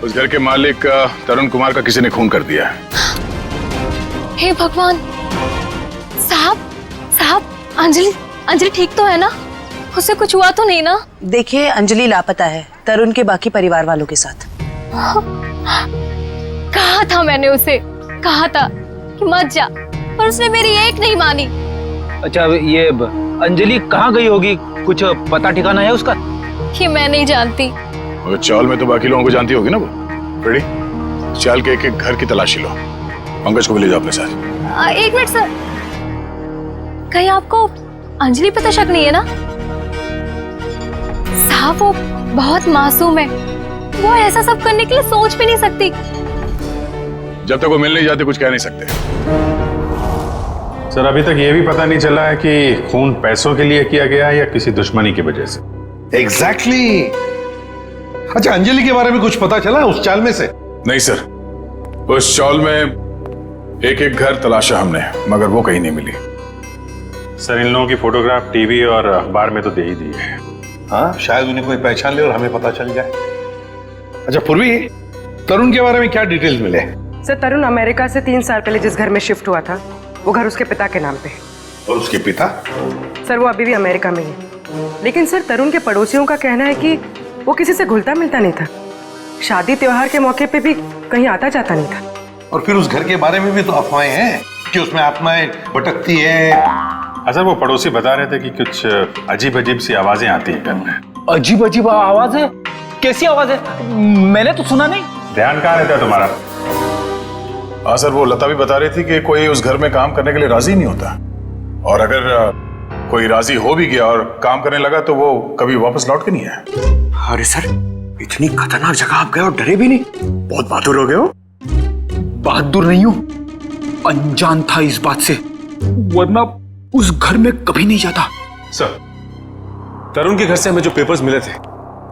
Speaker 13: उस घर के मालिक तरुण कुमार का किसी ने खून कर दिया है।
Speaker 21: हे भगवान! साहब साहब, अंजलि ठीक तो है ना? उसे कुछ हुआ तो नहीं ना?
Speaker 1: देखिए अंजलि लापता है तरुण के बाकी परिवार वालों के साथ।
Speaker 21: कहा था मैंने उसे, कहा था कि मत जा, पर उसने मेरी एक नहीं मानी।
Speaker 17: अच्छा ये अंजलि कहाँ गई होगी, कुछ पता ठिकाना है उसका?
Speaker 21: कि मैं नहीं जानती।
Speaker 13: और चाल में तो बाकी लोगों को जानती होगी ना वो। रेडी? चाल के एक एक घर की तलाशी लो, पंकज को भी ले जाओ अपने साथ।
Speaker 21: एक मिनट सर, कहीं आपको अंजलि पे तो शक नहीं है ना? साहब वो बहुत मासूम है, वो ऐसा सब करने के लिए सोच भी नहीं सकती।
Speaker 13: जब तक वो मिल नहीं जाते कुछ कह नहीं सकते।
Speaker 15: सर अभी तक ये भी पता नहीं चला है कि खून पैसों के लिए किया गया है या किसी दुश्मनी की वजह से।
Speaker 11: एग्जैक्टली। अच्छा अंजलि के बारे में कुछ पता चला उस चाल में से?
Speaker 13: नहीं सर, उस चाल में एक एक घर तलाशा हमने, मगर वो कहीं नहीं मिली।
Speaker 15: सर इन लोगों की फोटोग्राफ टीवी और अखबार में तो दे ही दी है।
Speaker 11: हाँ शायद उन्हें कोई पहचान ले और हमें पता चल जाए। अच्छा पूर्वी, तरुण के बारे में क्या डिटेल्स मिले?
Speaker 16: सर तरुण अमेरिका से 3 साल पहले जिस घर में शिफ्ट हुआ था वो घर उसके पिता के नाम पे है।
Speaker 11: और उसके पिता?
Speaker 16: सर वो अभी भी अमेरिका में है, लेकिन सर तरुण के पड़ोसियों का कहना है कि वो किसी से घुलता मिलता नहीं था, शादी त्योहार के मौके पे भी कहीं आता जाता नहीं था।
Speaker 11: और फिर उस घर के बारे में भी तो अफवाहें हैं कि उसमें आत्माएं भटकती है,
Speaker 15: सर वो पड़ोसी बता रहे थे कि कुछ अजीब अजीब सी आवाजें आती हैं घर में।
Speaker 17: अजीब अजीब आवाज है? कैसी आवाज है? मैंने तो सुना नहीं।
Speaker 15: ध्यान कहाँ रहता है तुम्हारा?
Speaker 13: हाँ सर, वो लता भी बता रही थी कि कोई उस घर में काम करने के लिए राजी नहीं होता, और अगर कोई राजी हो भी गया और काम करने लगा तो वो कभी वापस लौट के नहीं आया।
Speaker 14: अरे सर, इतनी खतरनाक जगह आप गए और डरे भी नहीं? बहुत बहादुर हो गए हो।
Speaker 17: बहादुर नहीं हूं, अनजान था इस बात से, वरना उस घर में कभी नहीं जाता।
Speaker 2: सर, तरुण के घर से हमें जो पेपर्स मिले थे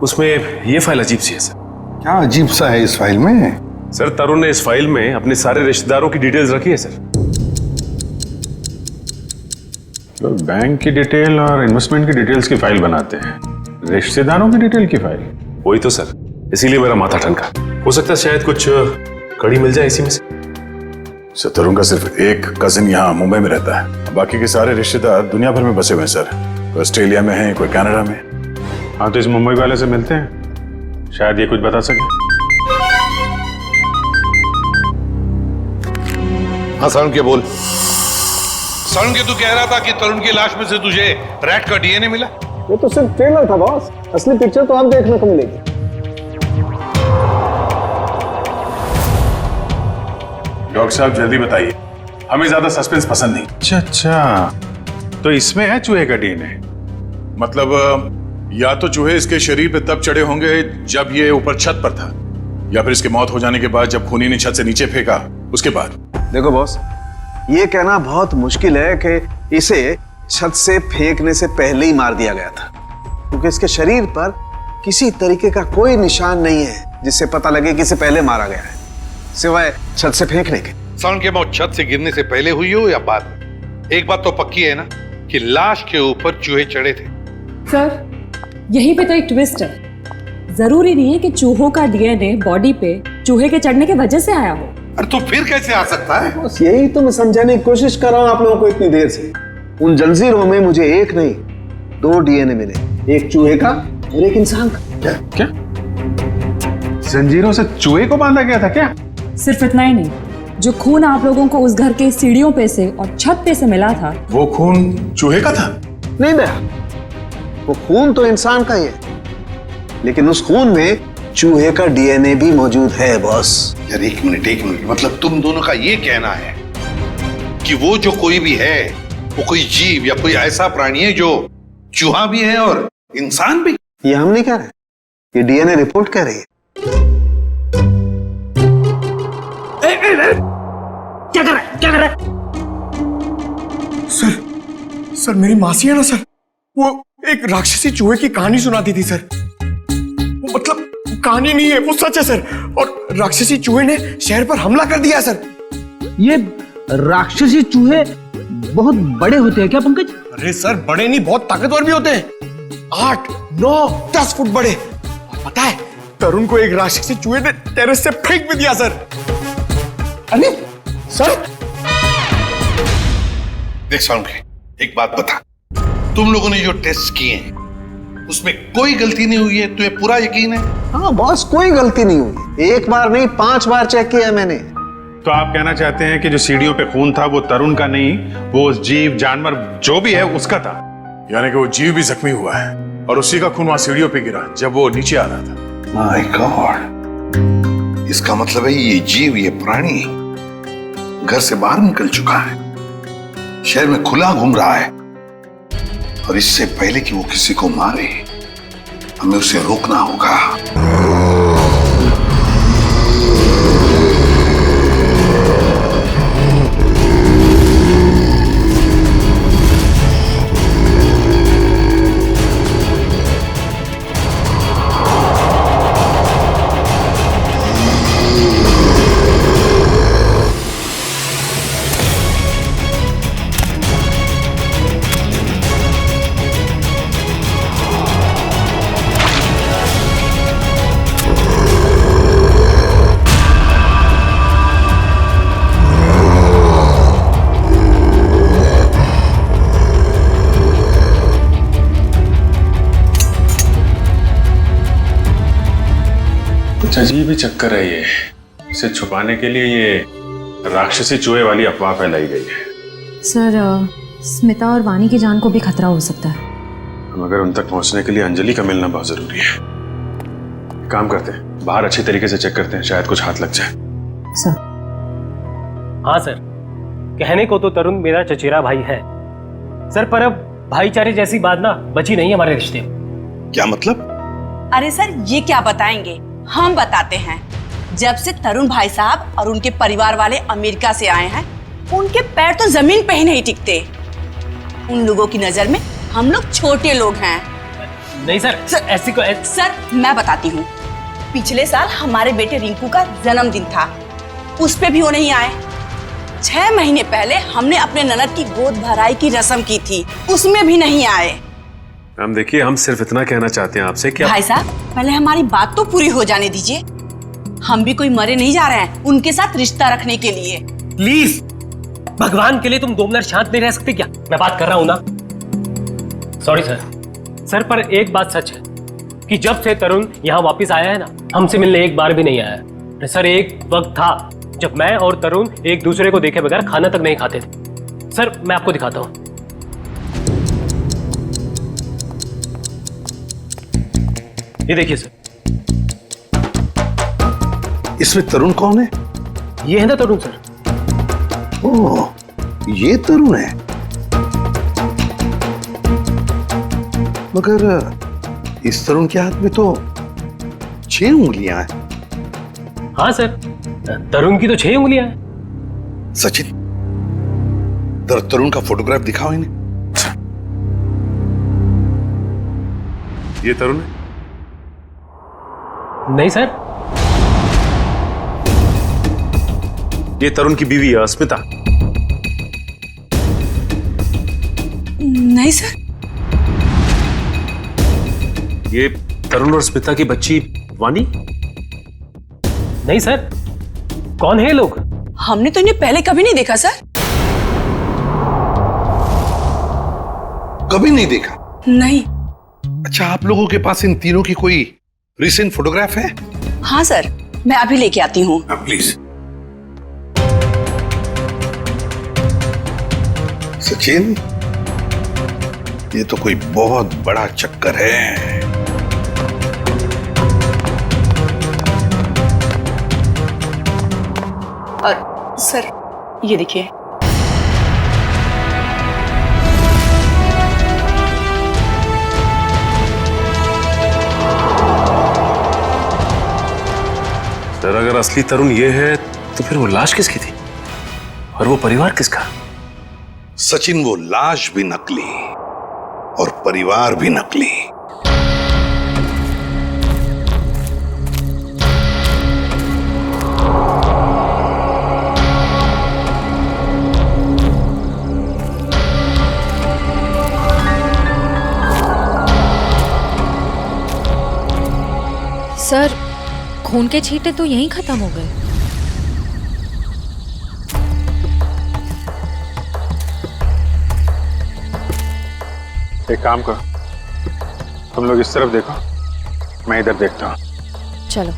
Speaker 2: उसमें ये फाइल अजीब सी है सर।
Speaker 14: क्या अजीब सा है इस फाइल में?
Speaker 2: सर, तरुण ने इस फाइल में अपने सारे रिश्तेदारों की डिटेल्स रखी है सर।
Speaker 15: तो बैंक की डिटेल और इन्वेस्टमेंट की डिटेल्स की फाइल बनाते हैं, रिश्तेदारों की डिटेल की फाइल?
Speaker 2: वही तो सर, इसीलिए मेरा माथा ठनका। हो सकता है शायद कुछ कड़ी मिल जाए इसी में से।
Speaker 13: सर, तरुण का सिर्फ एक कजिन यहाँ मुंबई में रहता है, बाकी के सारे रिश्तेदार दुनिया भर में बसे हुए हैं सर। कोई ऑस्ट्रेलिया में है, कोई कनाडा में।
Speaker 15: हाँ, तो इस मुंबई वाले से मिलते हैं, शायद ये कुछ बता सके।
Speaker 13: हाँ सारुण के बोल।
Speaker 11: सारुण के तू कह रहा था कि तरुण की लाश में से तुझे रैट का डीएनए मिला?
Speaker 7: वो तो सिर्फ ट्रेलर था बॉस, असली पिक्चर तो आप देखने को मिलेगी।
Speaker 13: डॉक्टर साहब जल्दी बताइए, हमें ज्यादा सस्पेंस पसंद नहीं।
Speaker 15: अच्छा, तो इसमें है चूहे का डीएनए?
Speaker 13: मतलब या तो चूहे इसके शरीर पे तब चढ़े होंगे जब ये ऊपर छत पर था, या फिर इसके मौत हो जाने के बाद जब खूनी ने छत से नीचे फेंका उसके बाद।
Speaker 7: देखो बॉस, ये कहना बहुत मुश्किल है कि इसे छत से फेंकने से पहले ही मार दिया गया था, क्योंकि इसके शरीर पर किसी तरीके का कोई निशान नहीं है जिससे पता लगे कि इसे पहले मारा गया है, सिवाय छत से फेंकने के।
Speaker 11: सारुण की मौत छत से गिरने से पहले हुई हो या बाद में, एक बात तो पक्की है ना कि लाश के ऊपर चूहे चढ़े थे।
Speaker 12: सर, यहीं पे तो एक ट्विस्ट है। जरूरी नहीं है कि चूहों का डीएनए बॉडी पे चूहे के चढ़ने की वजह से आया हो।
Speaker 11: अरे तो फिर कैसे आ सकता है?
Speaker 7: बस यही तो मैं समझाने की कोशिश कर रहा हूं आप लोगों को इतनी देर से। उन जंजीरों में मुझे एक नहीं 2 डीएनए मिले, एक चूहे का और एक इंसान का।
Speaker 15: क्या जंजीरों से चूहे को बांधा गया था क्या?
Speaker 12: सिर्फ इतना ही नहीं, जो खून आप लोगों को उस घर के सीढ़ियों पे से और छत पे से मिला था,
Speaker 13: वो खून चूहे का था?
Speaker 7: नहीं दया, वो खून तो इंसान का ही है, लेकिन उस खून में चूहे का डीएनए भी मौजूद है बॉस।
Speaker 11: यार एक मिनट, मतलब तुम दोनों का ये कहना है कि वो जो कोई भी है वो कोई जीव या कोई ऐसा प्राणी है जो चूहा भी है और इंसान भी?
Speaker 7: ये हम नहीं कह रहे, ये डीएनए रिपोर्ट कह रही है।
Speaker 20: क्या कर रहा है?
Speaker 23: सर मेरी मासी है ना सर, वो एक राक्षसी चूहे की कहानी सुनाती थी सर। मतलब कहानी नहीं है, वो सच है सर। और राक्षसी चूहे ने शहर पर हमला कर दिया सर।
Speaker 17: ये राक्षसी चूहे बहुत बड़े होते हैं क्या पंकज?
Speaker 23: अरे सर, बड़े नहीं, बहुत ताकतवर भी होते हैं। 8, 9, 10 फुट बड़े। और पता है, तरुण को एक राक्षसी चूहे ने टेरेस से फेंक भी दिया सर। अरे सर,
Speaker 11: देख सारुण के, एक बात बता, तुम लोगों ने जो टेस्ट किए हैं उसमें कोई गलती नहीं हुई है? तुम्हें पूरा यकीन है?
Speaker 7: हाँ बॉस, कोई गलती नहीं हुई। एक बार नहीं 5 बार चेक किया मैंने।
Speaker 15: तो आप कहना चाहते हैं कि जो सीढ़ियों पे खून था वो तरुण का नहीं, वो उस जीव जानवर जो भी है उसका था?
Speaker 13: यानी कि वो जीव भी जख्मी हुआ है और उसी का खून वहां सीढ़ियों पे गिरा जब वो नीचे आ रहा था।
Speaker 11: माय गॉड, इसका मतलब है ये जीव, ये प्राणी घर से बाहर निकल चुका है, शहर में खुला घूम रहा है, और इससे पहले कि वो किसी को मारे हमें उसे रोकना होगा।
Speaker 15: अजीब ही चक्कर है ये। इसे छुपाने के लिए ये राक्षसी चूहे वाली अफवाह फैलाई गई है।
Speaker 12: सर स्मिता और वानी की जान को भी खतरा हो सकता है।
Speaker 15: मगर उन तक पहुंचने के लिए अंजलि का मिलना बहुत जरूरी है। काम करते हैं, बाहर अच्छी तरीके से चेक करते हैं, शायद कुछ हाथ लग जाए।
Speaker 12: सर।
Speaker 10: हाँ सर, कहने को तो तरुण मेरा चचेरा भाई है सर, पर अब भाईचारे जैसी बात ना बची नहीं हमारे रिश्ते में।
Speaker 11: क्या मतलब?
Speaker 19: अरे सर, ये क्या बताएंगे, हम बताते हैं। जब से तरुण भाई साहब और उनके परिवार वाले अमेरिका से आए हैं, उनके पैर तो जमीन पे ही नहीं टिकते। उन लोगों की नजर में हम लोग छोटे लोग हैं।
Speaker 10: नहीं सर, ऐसी को
Speaker 19: सर मैं बताती हूँ, पिछले साल हमारे बेटे रिंकू का जन्मदिन था, उस पे भी वो नहीं आए। 6 महीने पहले हमने अपने ननद की गोद भराई की रस्म की थी, उसमें भी नहीं आए।
Speaker 15: मैम देखिए, हम सिर्फ इतना कहना चाहते हैं आपसे कि
Speaker 19: भाई साहब, पहले हमारी बात तो पूरी हो जाने दीजिए। हम भी कोई मरे नहीं जा रहे हैं उनके साथ रिश्ता रखने के लिए।
Speaker 10: प्लीज, भगवान के लिए तुम 2 मिनट शांत नहीं रह सकते क्या? मैं बात कर रहा हूं ना। सॉरी सर, पर एक बात सच है कि जब से तरुण यहाँ वापस आया है ना, हमसे मिलने एक बार भी नहीं आया है। सर, एक वक्त था जब मैं और तरुण एक दूसरे को देखे बगैर खाना तक नहीं खाते थे। सर, मैं आपको दिखाता हूँ। ये देखिए सर।
Speaker 11: इसमें तरुण कौन है?
Speaker 10: ये है ना तरुण सर।
Speaker 11: ओह, ये तरुण है। मगर इस तरुण के हाथ में तो 6 उंगलियां हैं।
Speaker 10: हाँ सर, तरुण की तो 6 उंगलियां हैं।
Speaker 11: सचिन, तरुण का फोटोग्राफ दिखाओ इन्हें।
Speaker 15: ये तरुण है?
Speaker 10: नहीं सर।
Speaker 15: ये तरुण की बीवी है स्मिता।
Speaker 19: नहीं सर।
Speaker 15: ये तरुण और स्मिता की बच्ची वानी?
Speaker 10: नहीं सर। कौन है ये लोग?
Speaker 19: हमने तो इन्हें पहले कभी नहीं देखा सर।
Speaker 11: कभी नहीं देखा?
Speaker 19: नहीं।
Speaker 11: अच्छा, आप लोगों के पास इन तीनों की कोई रिसेंट फोटोग्राफ है?
Speaker 19: हाँ सर, मैं अभी लेके आती हूँ।
Speaker 11: प्लीज। सचिन, ये तो कोई बहुत बड़ा चक्कर है।
Speaker 19: और सर, ये देखिए।
Speaker 15: सर, अगर असली तरुण ये है तो फिर वो लाश किसकी थी और वो परिवार किसका?
Speaker 11: सचिन, वो लाश भी नकली और परिवार भी नकली।
Speaker 5: सर, खून के छींटे तो यहीं खत्म हो गए।
Speaker 15: एक काम करो, तुम लोग इस तरफ देखो, मैं इधर देखता हूं।
Speaker 5: चलो।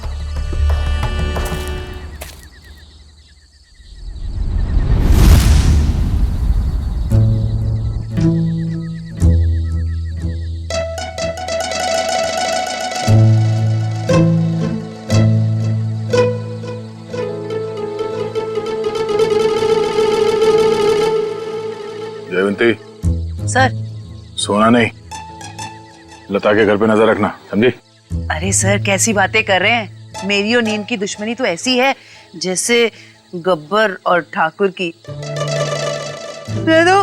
Speaker 13: जयवंती,
Speaker 1: सर।
Speaker 13: सोना नहीं, लता के घर पे नजर रखना, समझी?
Speaker 1: अरे सर, कैसी बातें कर रहे हैं? मेरी और नीम की दुश्मनी तो ऐसी है जैसे गब्बर और ठाकुर की। दे दो,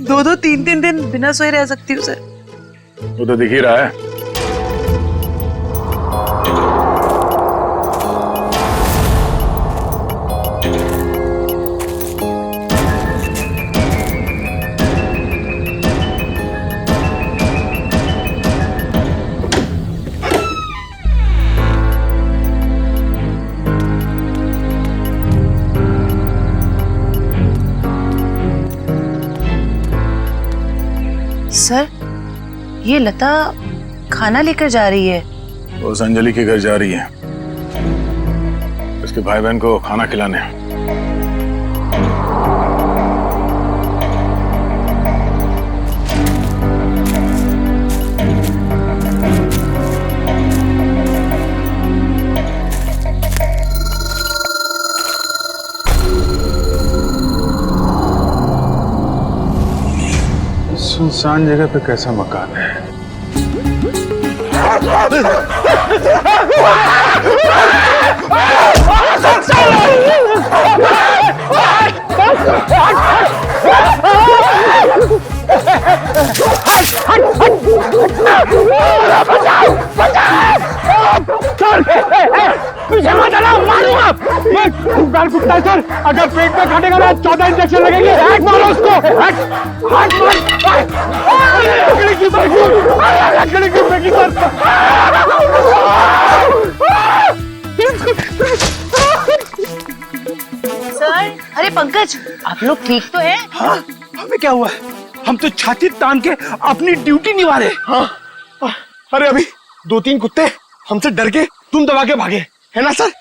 Speaker 1: 2-2, 3-3 दिन बिना सोए रह सकती हूँ सर।
Speaker 13: वो तो दिख ही रहा है।
Speaker 1: सर, ये लता खाना लेकर जा रही है।
Speaker 13: वो उस अंजलि के घर जा रही है, उसके भाई बहन को खाना खिलाने। सुनसान जगह पे कैसा मकान है?
Speaker 20: पीछे मत आना, मारूंगा। गाल कुत्ता है सर, अगर पेट में काटेगा ना 14 इंजेक्शन लगेंगे। हैक मारो उसको, हैक मार। लकड़ी की बैगी, लकड़ी की बैगी सर।
Speaker 1: सर, अरे पंकज, आप लोग ठीक तो हैं?
Speaker 23: हाँ, हमें क्या हुआ है? हम तो छाती तान के अपनी ड्यूटी निभा रहे। हाँ, अरे अभी 2-3 कुत्ते हमसे डर के तुम दबा के भागे, है ना सर?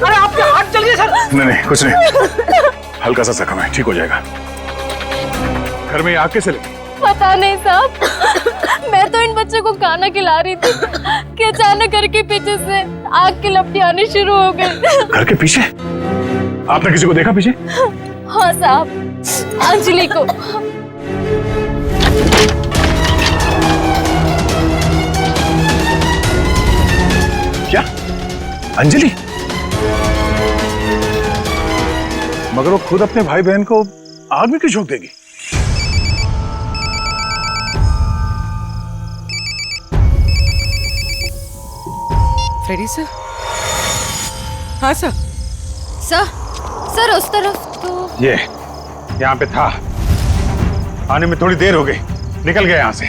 Speaker 20: अरे आपके हाथ चल गए सर।
Speaker 13: नहीं, कुछ नहीं, हल्का सा जख्म है, ठीक हो जाएगा। घर में आग कैसे लगी?
Speaker 5: पता नहीं साहब, मैं तो इन बच्चों को खाना खिला रही थी कि अचानक घर के पीछे से आग की लपटें आनी शुरू हो गई।
Speaker 13: घर के पीछे? आपने किसी को देखा पीछे?
Speaker 5: हाँ साहब, अंजलि को।
Speaker 13: क्या? अंजलि? मगर वो खुद अपने भाई बहन को आग में क्यों झोंक देगी?
Speaker 16: Freddy sir? हाँ सर।
Speaker 5: सर उस तरफ तो
Speaker 13: ये यहाँ पे था, आने में थोड़ी देर हो गई, निकल गया यहाँ से।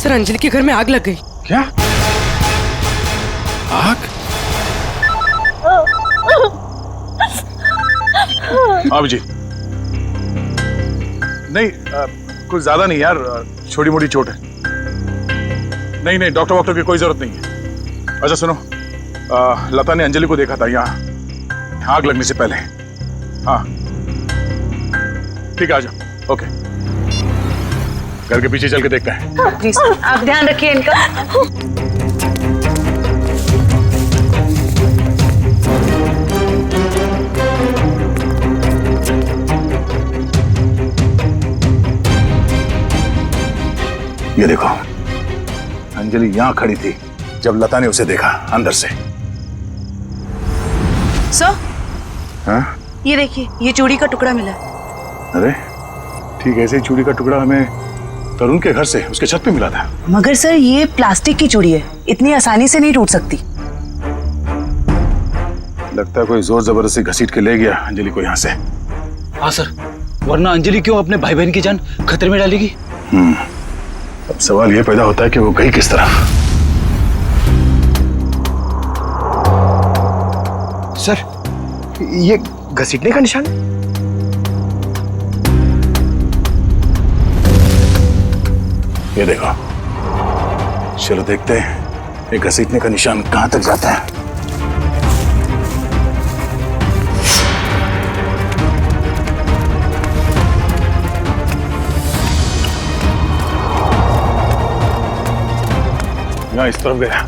Speaker 16: सर, अंजलि के घर में आग लग गई।
Speaker 13: क्या? आग? अभिजीत, नहीं कुछ ज्यादा नहीं यार, छोटी मोटी चोट है। नहीं, डॉक्टर की कोई जरूरत नहीं है। अच्छा सुनो, लता ने अंजलि को देखा था यहाँ आग लगने से पहले। हाँ ठीक है, आ जाओ। ओके, घर के पीछे चल के देखते हैं।
Speaker 1: जी सर, आप ध्यान रखिए इनका।
Speaker 13: ये देखो, अंजलि यहाँ खड़ी थी जब लता ने उसे देखा अंदर से।
Speaker 1: सर,
Speaker 13: हाँ?
Speaker 1: ये देखिए, ये चूड़ी का टुकड़ा मिला।
Speaker 13: अरे ठीक, ऐसे ही चूड़ी का टुकड़ा हमें तरुण के घर से उसके छत पे मिला था।
Speaker 1: मगर सर, ये प्लास्टिक की चूड़ी है, इतनी आसानी से नहीं टूट सकती।
Speaker 13: लगता है कोई जोर जबरदस्ती घसीट के ले गया अंजलि को यहाँ से।
Speaker 6: हाँ सर, वरना अंजलि क्यों अपने भाई बहन की जान खतरे में डालेगी?
Speaker 13: अब सवाल ये पैदा होता है कि वो गई किस तरफ।
Speaker 23: सर, ये घसीटने का निशान?
Speaker 13: ये देखो, चलो देखते हैं ये घसीटने का निशान कहां तक जाता है। यहाँ इस तरफ गया।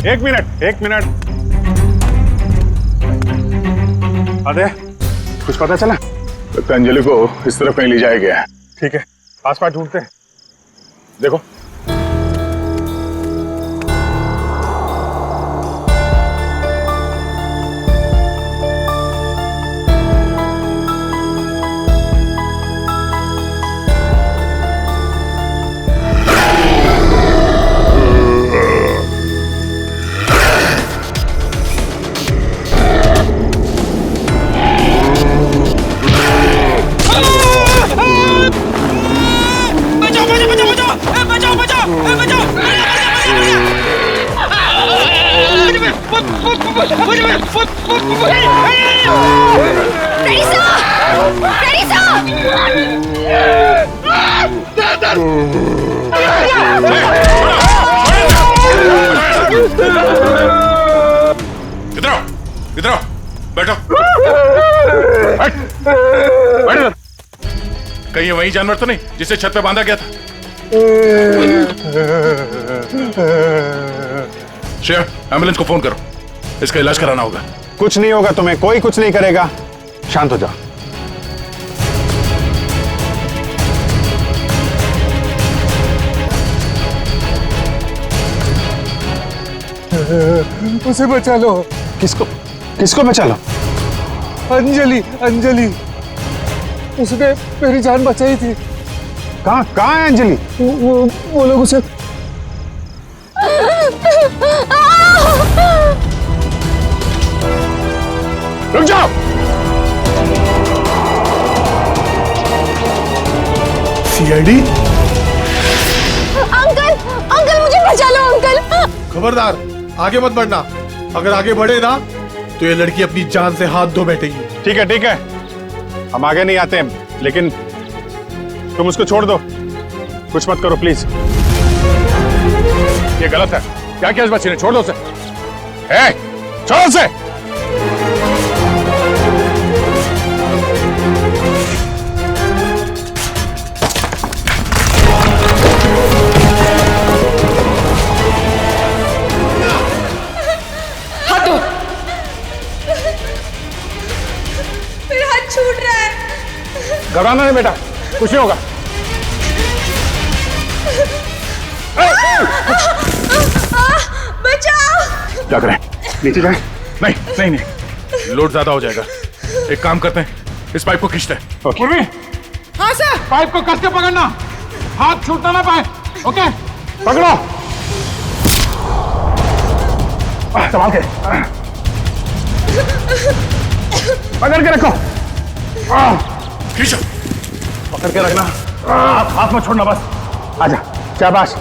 Speaker 13: एक मिनट। अरे कुछ पता चला? लगता है अंजलि को इस तरफ कहीं ले जाया गया है। ठीक है, आसपास ढूंढते हैं। देखो, इधर आओ, इधर आओ, बैठो। बैठ। कहीं वही जानवर तो नहीं जिसे छत पे बांधा गया था? श्रेया, एम्बुलेंस को फोन करो, इसका इलाज कराना होगा।
Speaker 15: कुछ नहीं होगा तुम्हें, कोई कुछ नहीं करेगा, शांत हो जाओ।
Speaker 20: उसे बचा लो।
Speaker 15: किसको किसको बचा लो?
Speaker 20: अंजलि, अंजलि, उसने मेरी जान बचाई थी।
Speaker 15: कहाँ है अंजलि?
Speaker 20: वो लोग उसे
Speaker 15: रुक जाओ।
Speaker 20: सीआईडी?
Speaker 21: अंकल, अंकल मुझे बचा लो अंकल।
Speaker 20: खबरदार, आगे मत बढ़ना। अगर आगे बढ़े ना तो ये लड़की अपनी जान से हाथ धो बैठेगी।
Speaker 15: ठीक है ठीक है, हम आगे नहीं आते हैं, लेकिन तुम उसको छोड़ दो, कुछ मत करो प्लीज।
Speaker 13: ये गलत है। क्या किया इस बच्चे ने? छोड़ दो उसे। छोड़ो उसे।
Speaker 21: हाथ दो। मेरा हाथ छूट रहा है।
Speaker 15: घबराना नहीं बेटा, कुछ नहीं होगा।
Speaker 21: बचाओ।
Speaker 15: क्या करें? नीचे जाए?
Speaker 13: नहीं नहीं नहीं, लोड ज्यादा हो जाएगा। एक काम करते हैं, इस पाइप को खींचते हैं।
Speaker 20: पूर्वी,
Speaker 21: हाँ सर।
Speaker 20: पाइप को कस के पकड़ना, हाथ छूटना ना पाए। ओके,
Speaker 15: पकड़ो। संभाल के पकड़ के रखो।
Speaker 13: खींचो।
Speaker 15: पकड़ के रखना, हाथ में छोड़ना बस। आजा, शाबाश।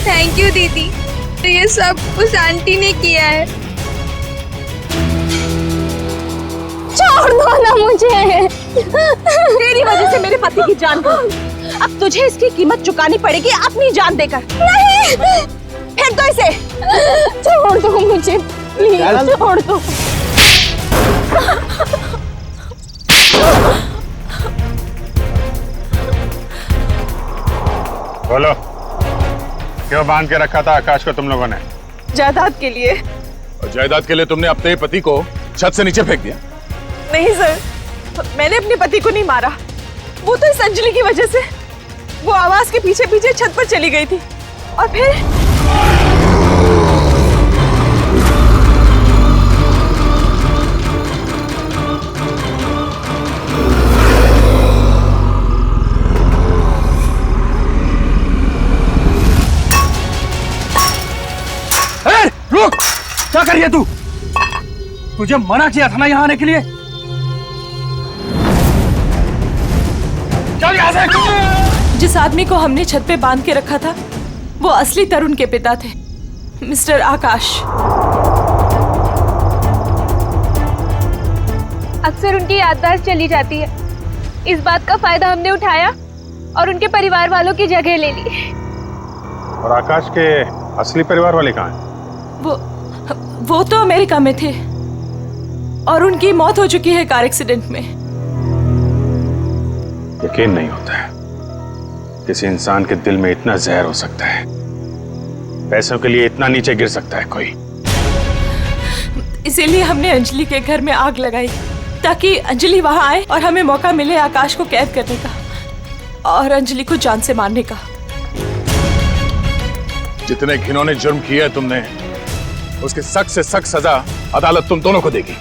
Speaker 21: थैंक यू दीदी, तो ये सब उस आंटी ने किया है। छोड़ दो ना मुझे।
Speaker 19: तेरी वजह से मेरे पति की जान गई। अब तुझे इसकी कीमत चुकानी पड़ेगी अपनी जान देकर।
Speaker 21: नहीं,
Speaker 19: फेंक दो इसे।
Speaker 21: छोड़ दो मुझे प्लीज, छोड़ दो।
Speaker 15: बोलो, क्यों बांध के रखा था आकाश को तुम लोगों ने?
Speaker 19: जायदाद के लिए।
Speaker 13: और जायदाद के लिए तुमने अपने पति को छत से नीचे फेंक दिया?
Speaker 19: नहीं सर, मैंने अपने पति को नहीं मारा। वो तो इस अंजलि की वजह से वो आवाज के पीछे पीछे छत पर चली गई थी और फिर
Speaker 20: रुक, क्या कर रही है तू? तुझे मना किया था ना यहाँ आने के लिए। चल यहाँ से।
Speaker 5: जिस आदमी को हमने छत पे बांध के रखा था वो असली तरुण के पिता थे, मिस्टर आकाश।
Speaker 21: अक्सर उनकी याददाश्त चली जाती है। इस बात का फायदा हमने उठाया और उनके परिवार वालों की जगह ले ली।
Speaker 15: और आकाश के असली परिवार वाले कहाँ हैं?
Speaker 5: वो तो अमेरिका में थे और उनकी मौत हो चुकी है कार एक्सीडेंट में।
Speaker 15: यकीन नहीं होता है किसी इंसान के दिल में इतना जहर हो सकता है। पैसों के लिए इतना नीचे गिर सकता है कोई।
Speaker 5: इसीलिए हमने अंजलि के घर में आग लगाई ताकि अंजलि वहां आए और हमें मौका मिले आकाश को कैद करने का और अंजलि को जान से मारने का।
Speaker 13: जितने घिनौने जुर्म किए है तुमने, उसकी सख्त से सख्त सजा अदालत तुम दोनों को देगी।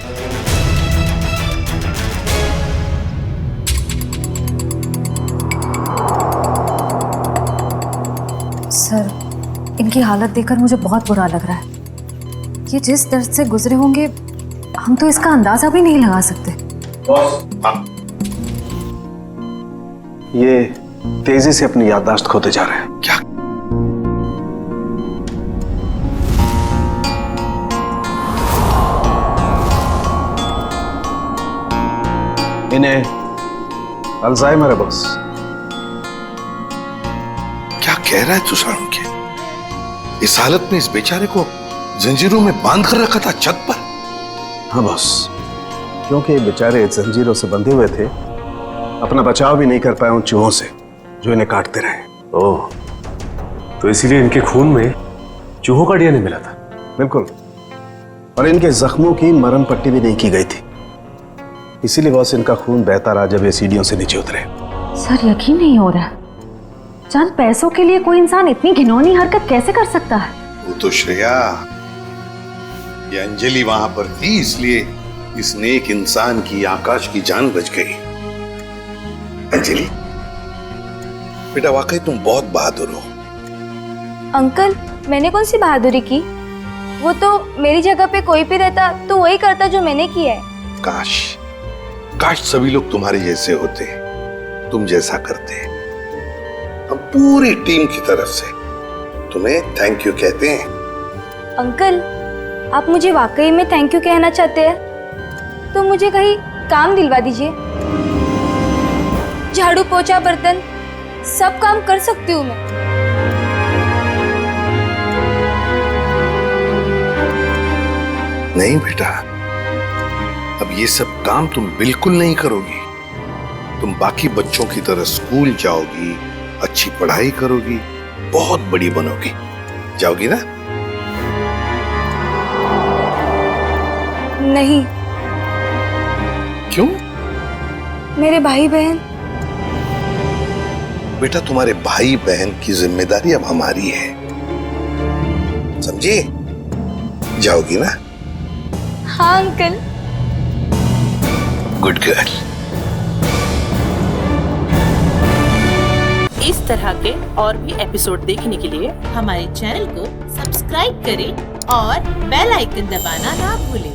Speaker 9: सर, इनकी हालत देखकर मुझे बहुत बुरा लग रहा है। ये जिस दर्द से गुजरे होंगे हम तो इसका अंदाजा भी नहीं लगा सकते।
Speaker 7: ये तेजी से अपनी याददाश्त खोते जा रहे हैं।
Speaker 11: क्या?
Speaker 7: इन्हें अल्जाइमर है बॉस।
Speaker 11: क्या कह रहा है तू साळुंखे? इस हालत में इस बेचारे को जंजीरों में बांध कर रखा था छत पर?
Speaker 7: हाँ बॉस, क्योंकि ये बेचारे जंजीरों से बंधे हुए थे, अपना बचाव भी नहीं कर पाए उन चूहों से जो इन्हें काटते रहे।
Speaker 15: ओह, तो इसीलिए इनके खून में चूहों का डीएनए मिला था?
Speaker 7: बिल्कुल, और इनके जख्मों की मरहम पट्टी भी नहीं की गई थी, इसीलिए बॉस इनका खून बहता रहा जब ये सीढ़ियों से नीचे उतरे।
Speaker 9: सर, यकीन नहीं हो रहा, चंद पैसों के लिए कोई इंसान इतनी घिनौनी हरकत कैसे कर सकता है?
Speaker 11: वो तो श्रेया, ये अंजलि वहां पर थी, इसलिए इस नेक इंसान की, आकाश की जान बच गई। अंजलि बेटा, वाकई तुम बहुत बहादुर हो।
Speaker 21: अंकल, मैंने कौन सी बहादुरी की? वो तो मेरी जगह पे कोई भी रहता तो वही करता जो मैंने किया है।
Speaker 11: काश सभी लोग तुम्हारे जैसे होते, तुम जैसा करते। हम पूरी टीम की तरफ से तुम्हें थैंक यू कहते हैं।
Speaker 21: अंकल, आप मुझे वाकई में थैंक यू कहना चाहते हैं तो मुझे कहीं काम दिलवा दीजिए। झाड़ू, पोछा, बर्तन सब काम कर सकती हूँ मैं।
Speaker 11: नहीं बेटा, अब ये सब काम तुम बिल्कुल नहीं करोगी। तुम बाकी बच्चों की तरह स्कूल जाओगी, अच्छी पढ़ाई करोगी, बहुत बड़ी बनोगी। जाओगी ना?
Speaker 21: नहीं।
Speaker 11: क्यों?
Speaker 21: मेरे भाई बहन।
Speaker 11: बेटा, तुम्हारे भाई बहन की जिम्मेदारी अब हमारी है, समझी? जाओगी ना?
Speaker 21: हाँ अंकल।
Speaker 11: Good girl.
Speaker 4: इस तरह के और भी एपिसोड देखने के लिए हमारे चैनल को सब्सक्राइब करें और बेल आइकन दबाना ना भूलें।